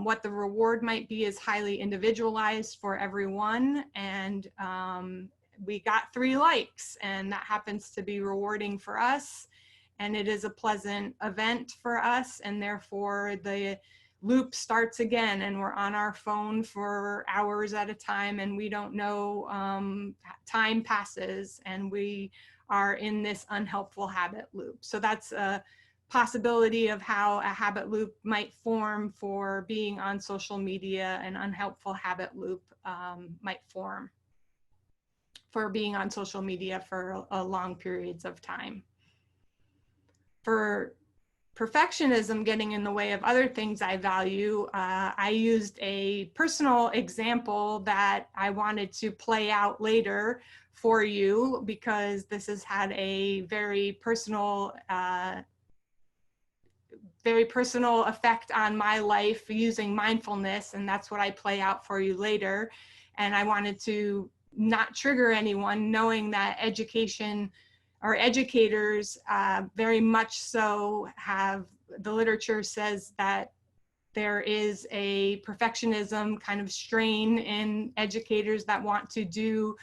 What the reward might be is highly individualized for everyone, and we got 3 likes, and that happens to be rewarding for us. And it is a pleasant event for us, and therefore the loop starts again, and we're on our phone for hours at a time, and we don't know, time passes, and we are in this unhelpful habit loop. So that's a possibility of how a habit loop might form for being on social media. An unhelpful habit loop might form for being on social media for long periods of time. For perfectionism getting in the way of other things I value, I used a personal example that I wanted to play out later for you, because this has had a very personal effect on my life using mindfulness, and that's what I play out for you later. And I wanted to not trigger anyone, knowing that education or educators very much so have, the literature says that there is a perfectionism kind of strain in educators that want to do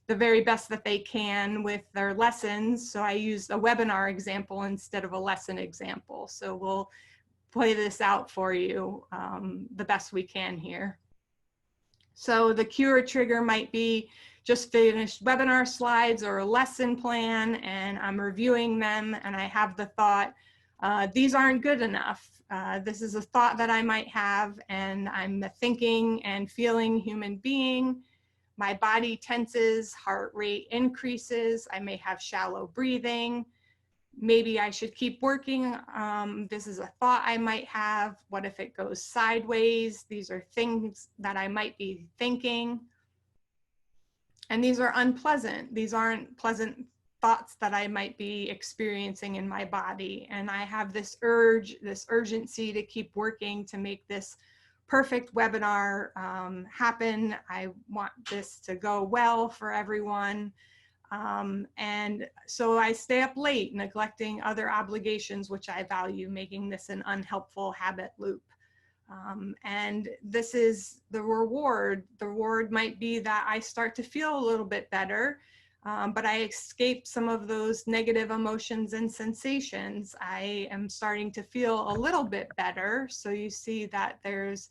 the very best that they can with their lessons. So I used a webinar example instead of a lesson example. So we'll play this out for you the best we can here. So the cue or trigger might be just finished webinar slides or a lesson plan, and I'm reviewing them, and I have the thought, these aren't good enough. This is a thought that I might have, and I'm a thinking and feeling human being. My body tenses, heart rate increases. I may have shallow breathing. Maybe I should keep working. This is a thought I might have. What if it goes sideways? These are things that I might be thinking. And these are unpleasant. These aren't pleasant thoughts that I might be experiencing in my body. And I have this urge, this urgency to keep working to make this perfect webinar happen. I want this to go well for everyone. And so I stay up late, neglecting other obligations, which I value, making this an unhelpful habit loop. And this is the reward. The reward might be that I start to feel a little bit better, but I escape some of those negative emotions and sensations. I am starting to feel a little bit better. So you see that there's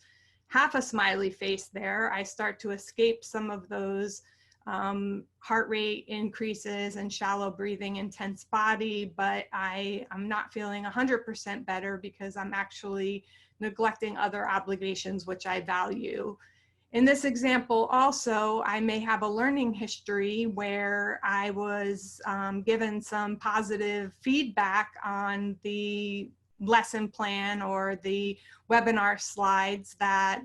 half a smiley face there. I start to escape some of those heart rate increases and shallow breathing, intense body, but I'm not feeling 100% better because I'm actually neglecting other obligations which I value. In this example also, I may have a learning history where I was given some positive feedback on the lesson plan or the webinar slides that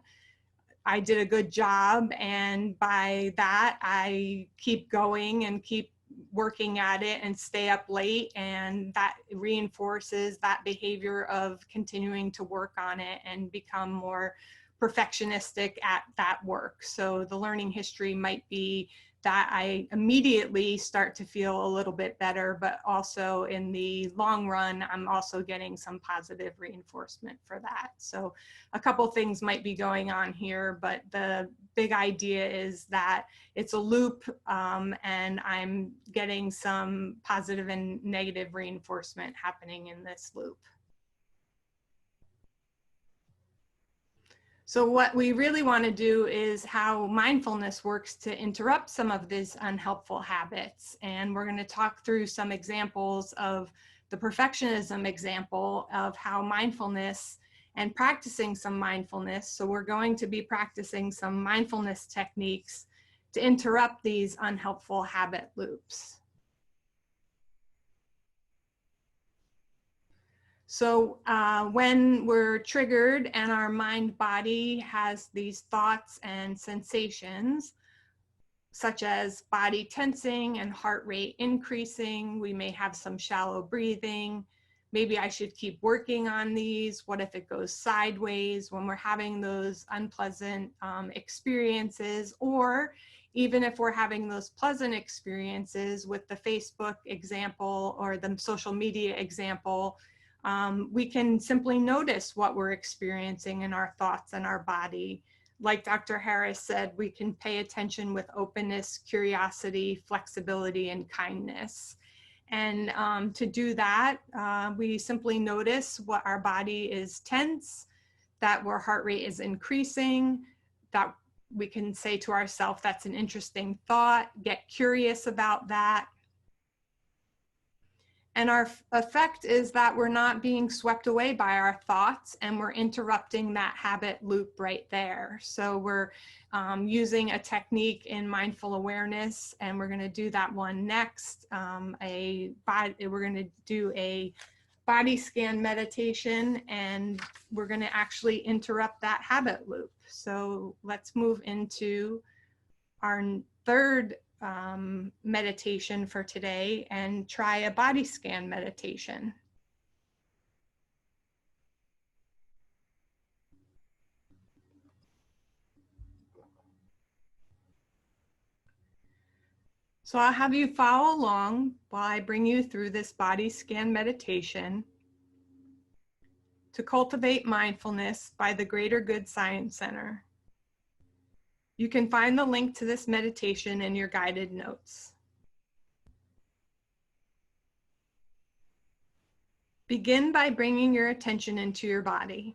I did a good job, and by that I keep going and keep working at it and stay up late, and that reinforces that behavior of continuing to work on it and become more perfectionistic at that work. So the learning history might be that I immediately start to feel a little bit better, but also in the long run, I'm also getting some positive reinforcement for that. So a couple things might be going on here, but the big idea is that it's a loop, and I'm getting some positive and negative reinforcement happening in this loop. So what we really want to do is how mindfulness works to interrupt some of these unhelpful habits. And we're going to talk through some examples of the perfectionism example of how mindfulness and practicing some mindfulness. So we're going to be practicing some mindfulness techniques to interrupt these unhelpful habit loops. So when we're triggered and our mind body has these thoughts and sensations, such as body tensing and heart rate increasing, we may have some shallow breathing. Maybe I should keep working on these. What if it goes sideways? When we're having those unpleasant experiences, or even if we're having those pleasant experiences with the Facebook example or the social media example, we can simply notice what we're experiencing in our thoughts and our body. like Dr. Harris said, we can pay attention with openness, curiosity, flexibility, and kindness. And to do that, we simply notice what our body is tense, that our heart rate is increasing, that we can say to ourselves, that's an interesting thought, get curious about that. And our effect is that we're not being swept away by our thoughts, and we're interrupting that habit loop right there. So we're using a technique in mindful awareness, and we're going to do that one next. We're going to do a body scan meditation, and we're going to actually interrupt that habit loop. So let's move into our third meditation for today and try a body scan meditation. So I'll have you follow along while I bring you through this body scan meditation to cultivate mindfulness by the Greater Good Science Center. You can find the link to this meditation in your guided notes. Begin by bringing your attention into your body.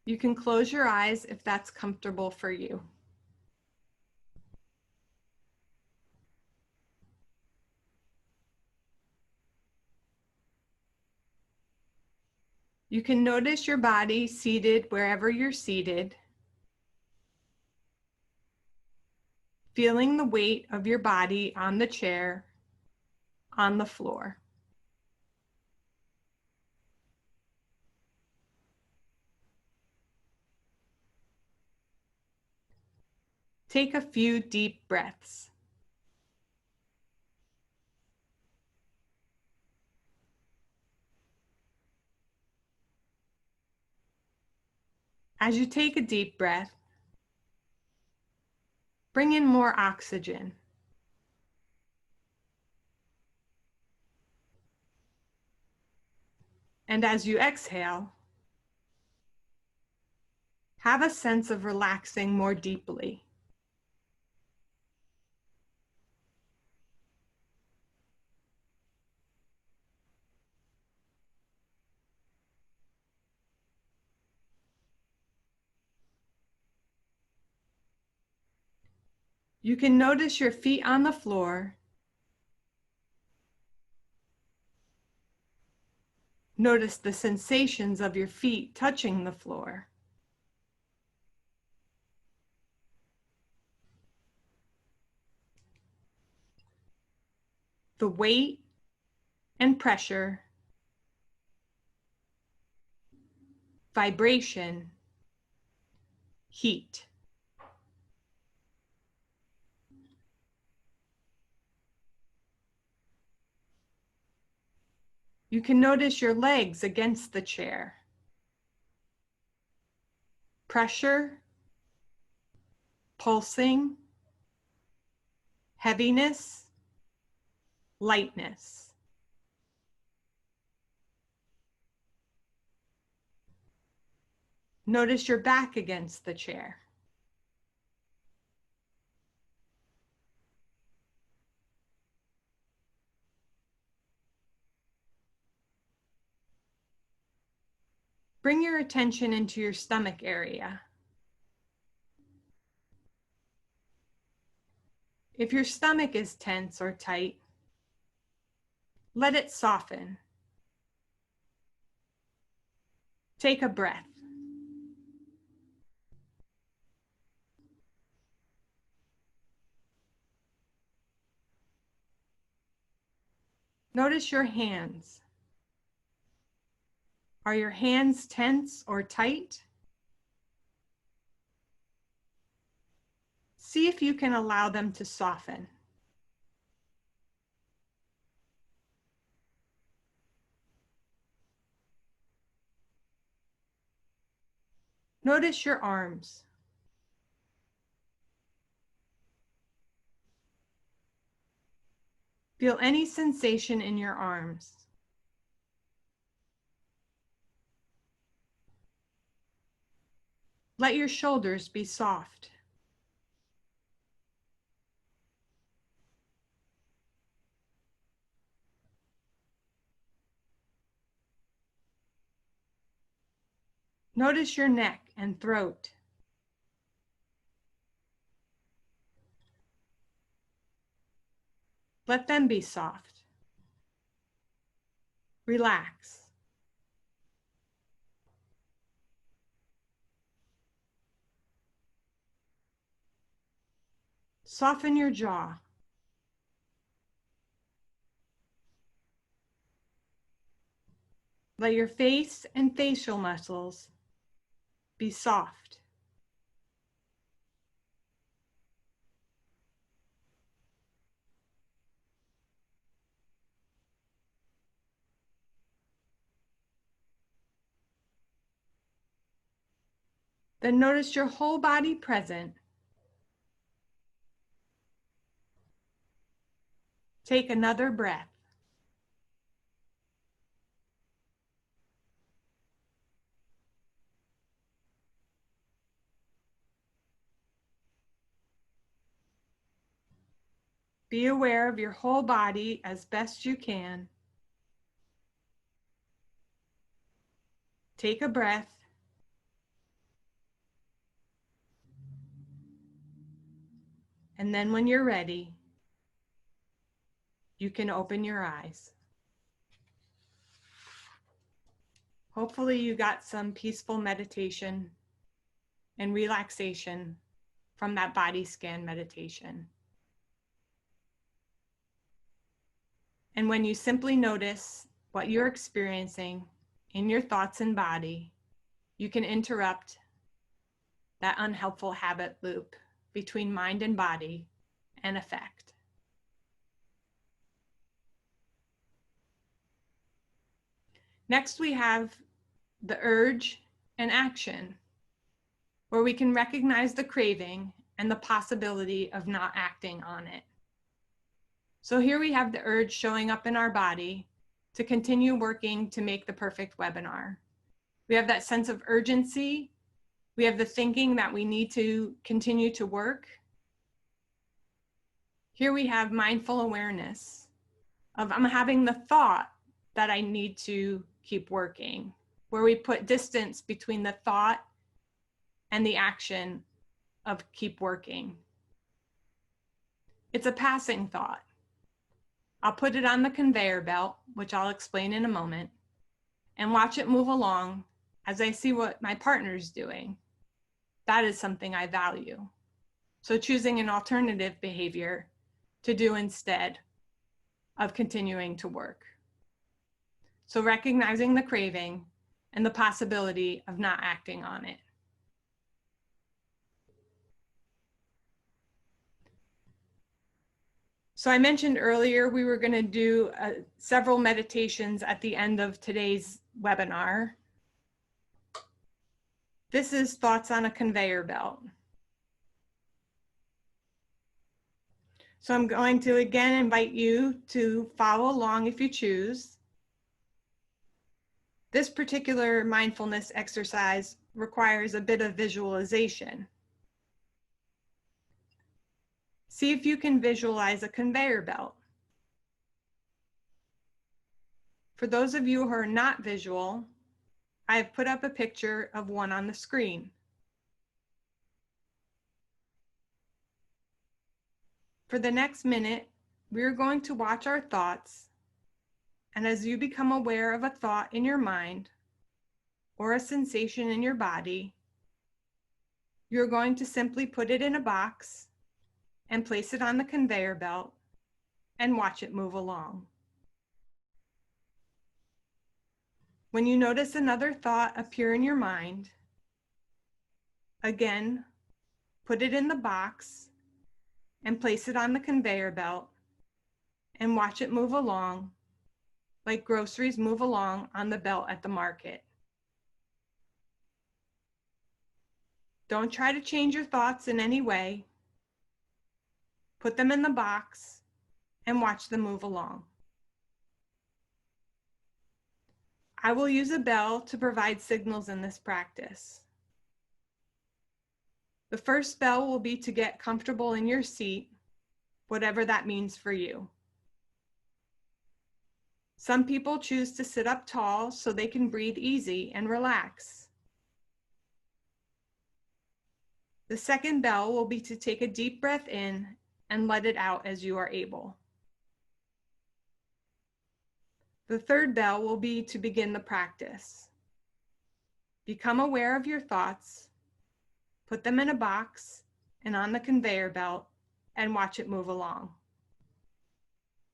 You can close your eyes if that's comfortable for you. You can notice your body seated wherever you're seated, feeling the weight of your body on the chair, on the floor. Take a few deep breaths. As you take a deep breath, bring in more oxygen. And as you exhale, have a sense of relaxing more deeply. You can notice your feet on the floor. Notice the sensations of your feet touching the floor. The weight and pressure, vibration, heat. You can notice your legs against the chair. Pressure, pulsing, heaviness, lightness. Notice your back against the chair. Bring your attention into your stomach area. If your stomach is tense or tight, let it soften. Take a breath. Notice your hands. Are your hands tense or tight? See if you can allow them to soften. Notice your arms. Feel any sensation in your arms. Let your shoulders be soft. Notice your neck and throat. Let them be soft. Relax. Soften your jaw. Let your face and facial muscles be soft. Then notice your whole body present. Take another breath. Be aware of your whole body as best you can. Take a breath. And then when you're ready, you can open your eyes. Hopefully you got some peaceful meditation and relaxation from that body scan meditation. And when you simply notice what you're experiencing in your thoughts and body, you can interrupt that unhelpful habit loop between mind and body and effect. Next, we have the urge and action, where we can recognize the craving and the possibility of not acting on it. So here we have the urge showing up in our body to continue working to make the perfect webinar. We have that sense of urgency. We have the thinking that we need to continue to work. Here we have mindful awareness of I'm having the thought that I need to keep working, where we put distance between the thought and the action of keep working. It's a passing thought. I'll put it on the conveyor belt, which I'll explain in a moment, and watch it move along as I see what my partner's doing. That is something I value. So choosing an alternative behavior to do instead of continuing to work. So recognizing the craving and the possibility of not acting on it. So I mentioned earlier we were going to do several meditations at the end of today's webinar. This is Thoughts on a Conveyor Belt. So I'm going to again invite you to follow along if you choose. This particular mindfulness exercise requires a bit of visualization. See if you can visualize a conveyor belt. For those of you who are not visual, I have put up a picture of one on the screen. For the next minute, we're going to watch our thoughts, and as you become aware of a thought in your mind or a sensation in your body, you're going to simply put it in a box and place it on the conveyor belt and watch it move along. When you notice another thought appear in your mind, again, put it in the box and place it on the conveyor belt and watch it move along like groceries move along on the belt at the market. Don't try to change your thoughts in any way. Put them in the box and watch them move along. I will use a bell to provide signals in this practice. The first bell will be to get comfortable in your seat, whatever that means for you. Some people choose to sit up tall so they can breathe easy and relax. The second bell will be to take a deep breath in and let it out as you are able. The third bell will be to begin the practice. Become aware of your thoughts, put them in a box and on the conveyor belt, and watch it move along.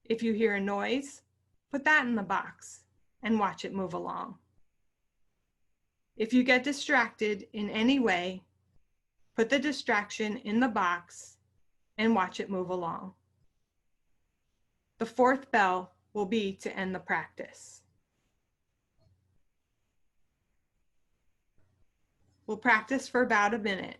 If you hear a noise, put that in the box and watch it move along. If you get distracted in any way, put the distraction in the box and watch it move along. The fourth bell will be to end the practice. We'll practice for about a minute.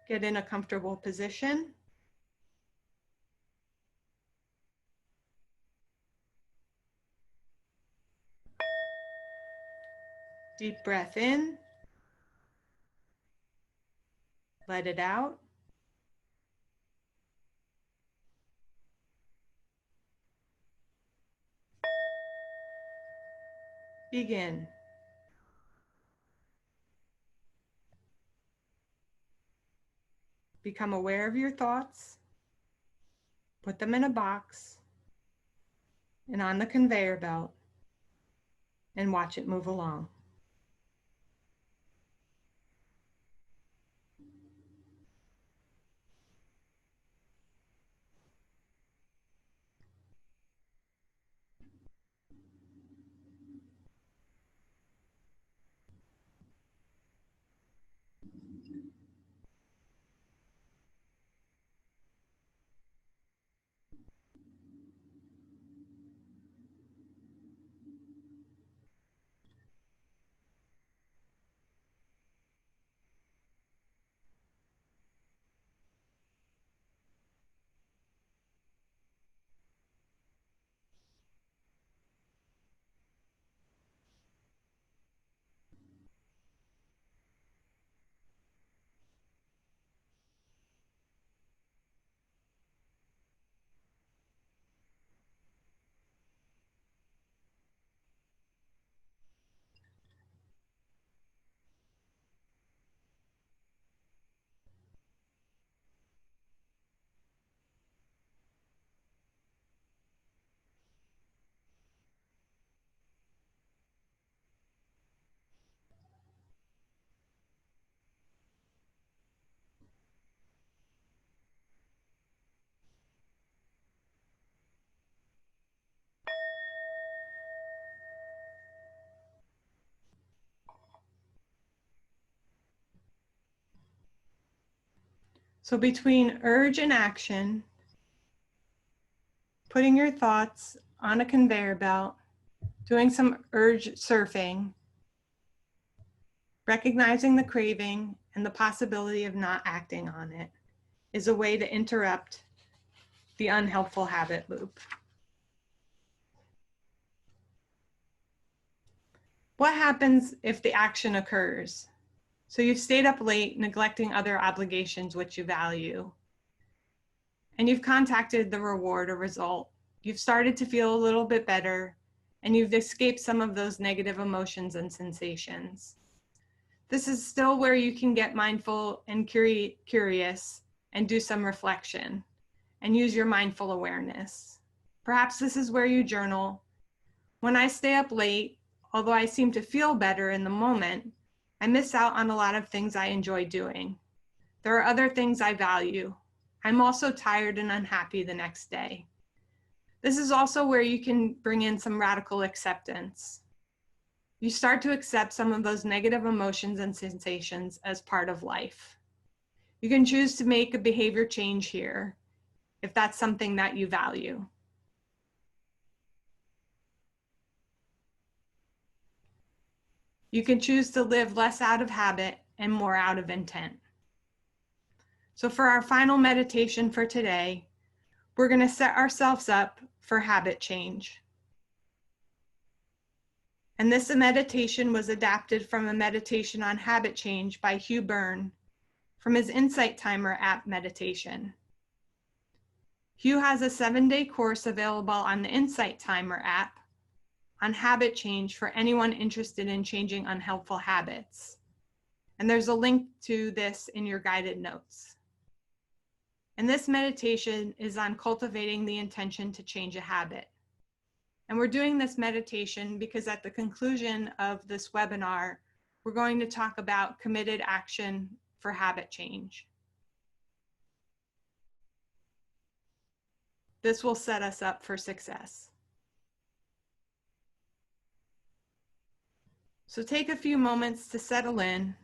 Get in a comfortable position. Deep breath in. Let it out. Begin. Become aware of your thoughts. Put them in a box and on the conveyor belt and watch it move along. So between urge and action, putting your thoughts on a conveyor belt, doing some urge surfing, recognizing the craving and the possibility of not acting on it is a way to interrupt the unhelpful habit loop. What happens if the action occurs? So you've stayed up late, neglecting other obligations which you value, and you've contacted the reward or result. You've started to feel a little bit better, and you've escaped some of those negative emotions and sensations. This is still where you can get mindful and curious and do some reflection and use your mindful awareness. Perhaps this is where you journal. When I stay up late, although I seem to feel better in the moment, I miss out on a lot of things I enjoy doing. There are other things I value. I'm also tired and unhappy the next day. This is also where you can bring in some radical acceptance. You start to accept some of those negative emotions and sensations as part of life. You can choose to make a behavior change here if that's something that you value. You can choose to live less out of habit and more out of intent. So for our final meditation for today, we're going to set ourselves up for habit change. And this meditation was adapted from a meditation on habit change by Hugh Byrne from his Insight Timer app meditation. Hugh has a 7-day course available on the Insight Timer app on habit change for anyone interested in changing unhelpful habits. And there's a link to this in your guided notes. And this meditation is on cultivating the intention to change a habit. And we're doing this meditation because at the conclusion of this webinar, we're going to talk about committed action for habit change. This will set us up for success. So take a few moments to settle in,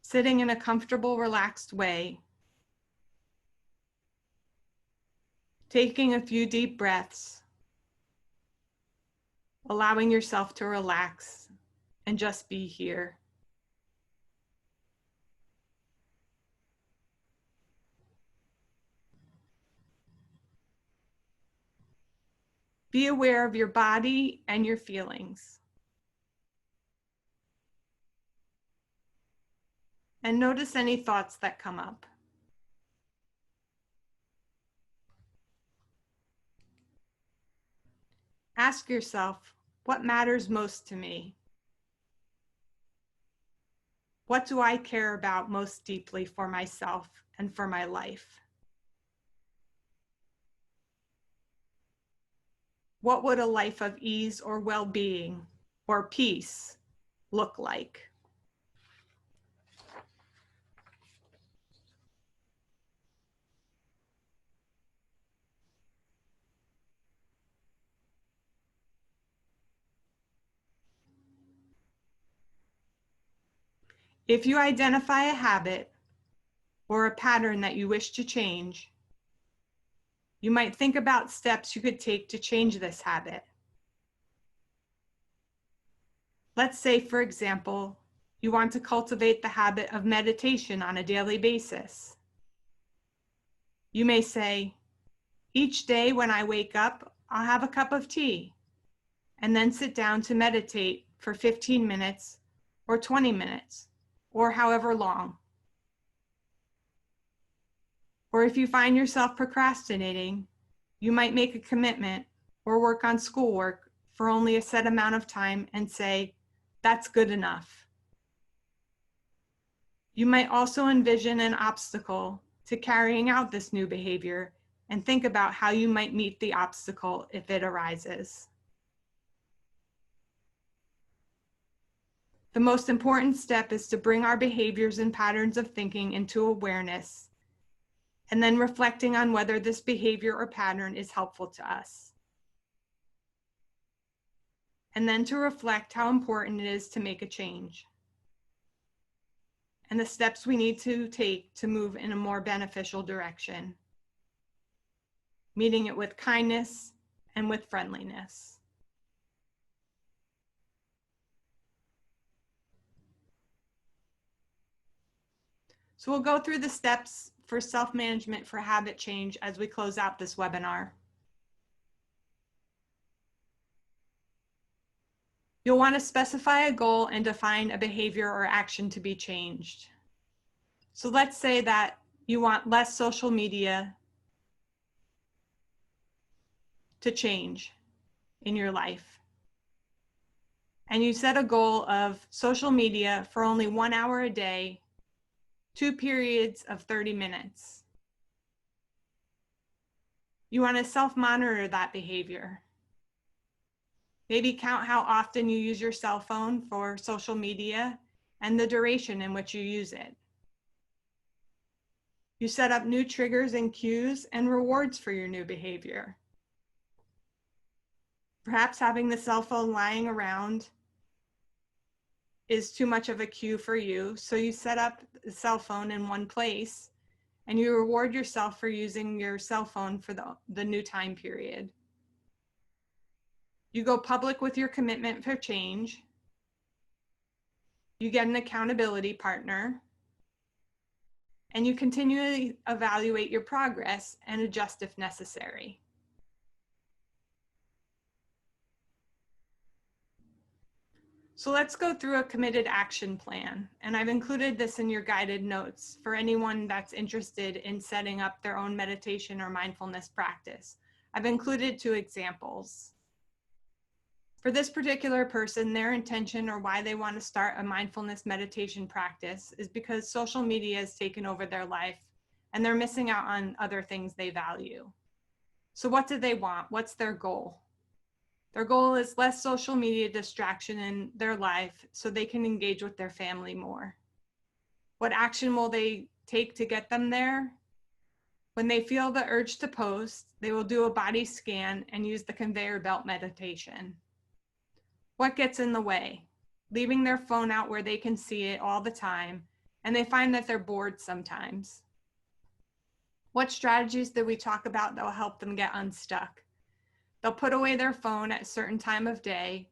sitting in a comfortable, relaxed way, taking a few deep breaths, allowing yourself to relax and just be here. Be aware of your body and your feelings. And notice any thoughts that come up. Ask yourself, what matters most to me? What do I care about most deeply for myself and for my life? What would a life of ease or well-being or peace look like? If you identify a habit or a pattern that you wish to change, you might think about steps you could take to change this habit. Let's say, for example, you want to cultivate the habit of meditation on a daily basis. You may say, each day when I wake up, I'll have a cup of tea and then sit down to meditate for 15 minutes or 20 minutes or however long. Or if you find yourself procrastinating, you might make a commitment or work on schoolwork for only a set amount of time and say, that's good enough. You might also envision an obstacle to carrying out this new behavior and think about how you might meet the obstacle if it arises. The most important step is to bring our behaviors and patterns of thinking into awareness, and then reflecting on whether this behavior or pattern is helpful to us. And then to reflect how important it is to make a change, and the steps we need to take to move in a more beneficial direction, meeting it with kindness and with friendliness. So we'll go through the steps for self-management for habit change as we close out this webinar. You'll want to specify a goal and define a behavior or action to be changed. So let's say that you want less social media to change in your life. And you set a goal of social media for only 1 hour a day, 2 periods of 30 minutes. You want to self-monitor that behavior. Maybe count how often you use your cell phone for social media and the duration in which you use it. You set up new triggers and cues and rewards for your new behavior. Perhaps having the cell phone lying around is too much of a cue for you, so you set up the cell phone in one place and you reward yourself for using your cell phone for the new time period. You go public with your commitment for change. You get an accountability partner, and you continually evaluate your progress and adjust if necessary. So let's go through a committed action plan. And I've included this in your guided notes for anyone that's interested in setting up their own meditation or mindfulness practice. I've included 2 examples. For this particular person, their intention or why they want to start a mindfulness meditation practice is because social media has taken over their life and they're missing out on other things they value. So what do they want? What's their goal? Their goal is less social media distraction in their life so they can engage with their family more. What action will they take to get them there? When they feel the urge to post, they will do a body scan and use the conveyor belt meditation. What gets in the way? Leaving their phone out where they can see it all the time, and they find that they're bored sometimes. What strategies did we talk about that will help them get unstuck? They'll put away their phone at a certain time of day,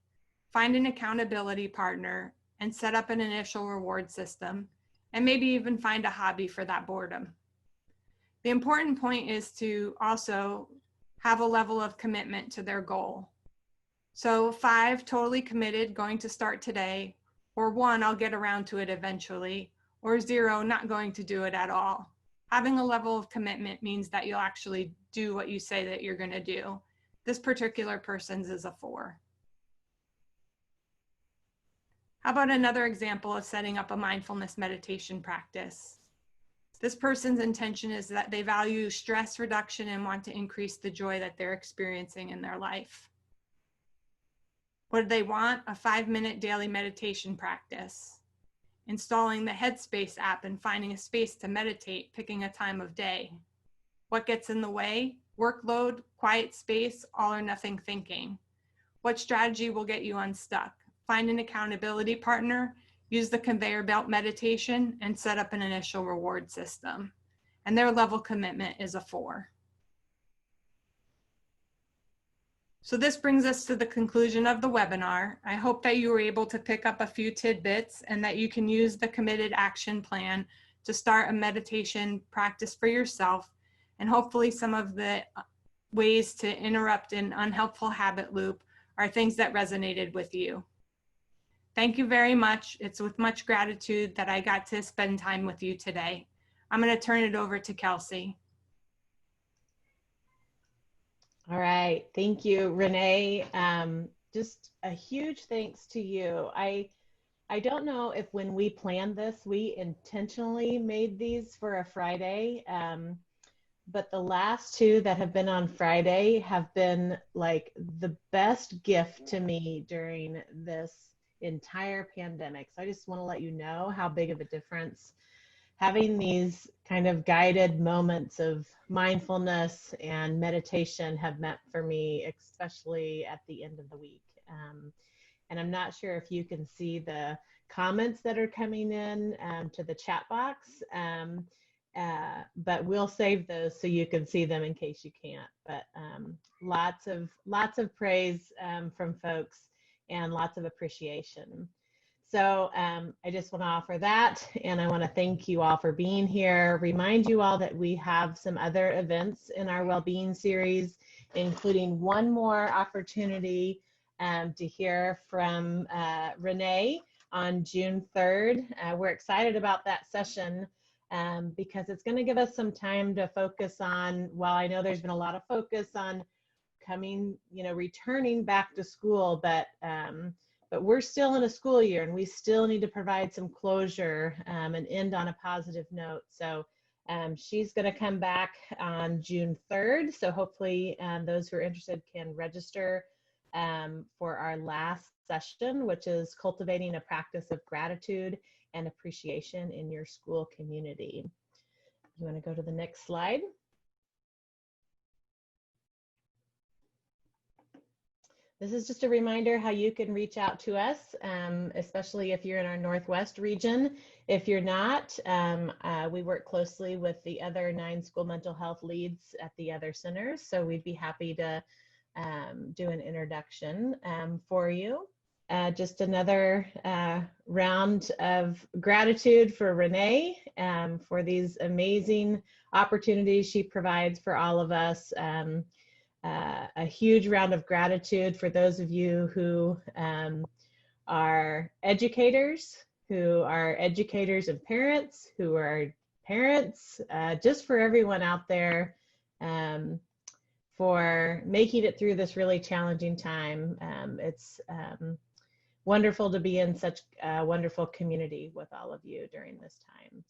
find an accountability partner, and set up an initial reward system, and maybe even find a hobby for that boredom. The important point is to also have a level of commitment to their goal. So 5, totally committed, going to start today, or 1, I'll get around to it eventually, or 0, not going to do it at all. Having a level of commitment means that you'll actually do what you say that you're going to do. This particular person's is a 4. How about another example of setting up a mindfulness meditation practice? This person's intention is that they value stress reduction and want to increase the joy that they're experiencing in their life. What do they want? A 5-minute daily meditation practice. Installing the Headspace app and finding a space to meditate, picking a time of day. What gets in the way? Workload, quiet space, all or nothing thinking. What strategy will get you unstuck? Find an accountability partner, use the conveyor belt meditation, and set up an initial reward system. And their level commitment is a 4. So this brings us to the conclusion of the webinar. I hope that you were able to pick up a few tidbits and that you can use the committed action plan to start a meditation practice for yourself. And hopefully some of the ways to interrupt an unhelpful habit loop are things that resonated with you. Thank you very much. It's with much gratitude that I got to spend time with you today. I'm going to turn it over to Kelsey. All right, thank you, Renee. Just a huge thanks to you. I don't know if when we planned this, we intentionally made these for a Friday, but the last 2 that have been on Friday have been like the best gift to me during this entire pandemic. So I just want to let you know how big of a difference having these kind of guided moments of mindfulness and meditation have meant for me, especially at the end of the week. And I'm not sure if you can see the comments that are coming in to the chat box, but we'll save those so you can see them in case you can't. But lots of praise from folks and lots of appreciation. So I just want to offer that, and I want to thank you all for being here. Remind you all that we have some other events in our well-being series, including one more opportunity to hear from Renee on June 3rd. We're excited about that session because it's going to give us some time to focus on, while I know there's been a lot of focus on returning back to school, but we're still in a school year and we still need to provide some closure and end on a positive note. So she's going to come back on June 3rd. So hopefully those who are interested can register for our last session, which is cultivating a practice of gratitude and appreciation in your school community. You want to go to the next slide? This is just a reminder how you can reach out to us, especially if you're in our Northwest region. If you're not, we work closely with the other 9 school mental health leads at the other centers, so we'd be happy to do an introduction for you. Just another round of gratitude for Renee for these amazing opportunities she provides for all of us. A huge round of gratitude for those of you who our educators, who are educators and parents, who are parents, just for everyone out there, for making it through this really challenging time. It's wonderful to be in such a wonderful community with all of you during this time.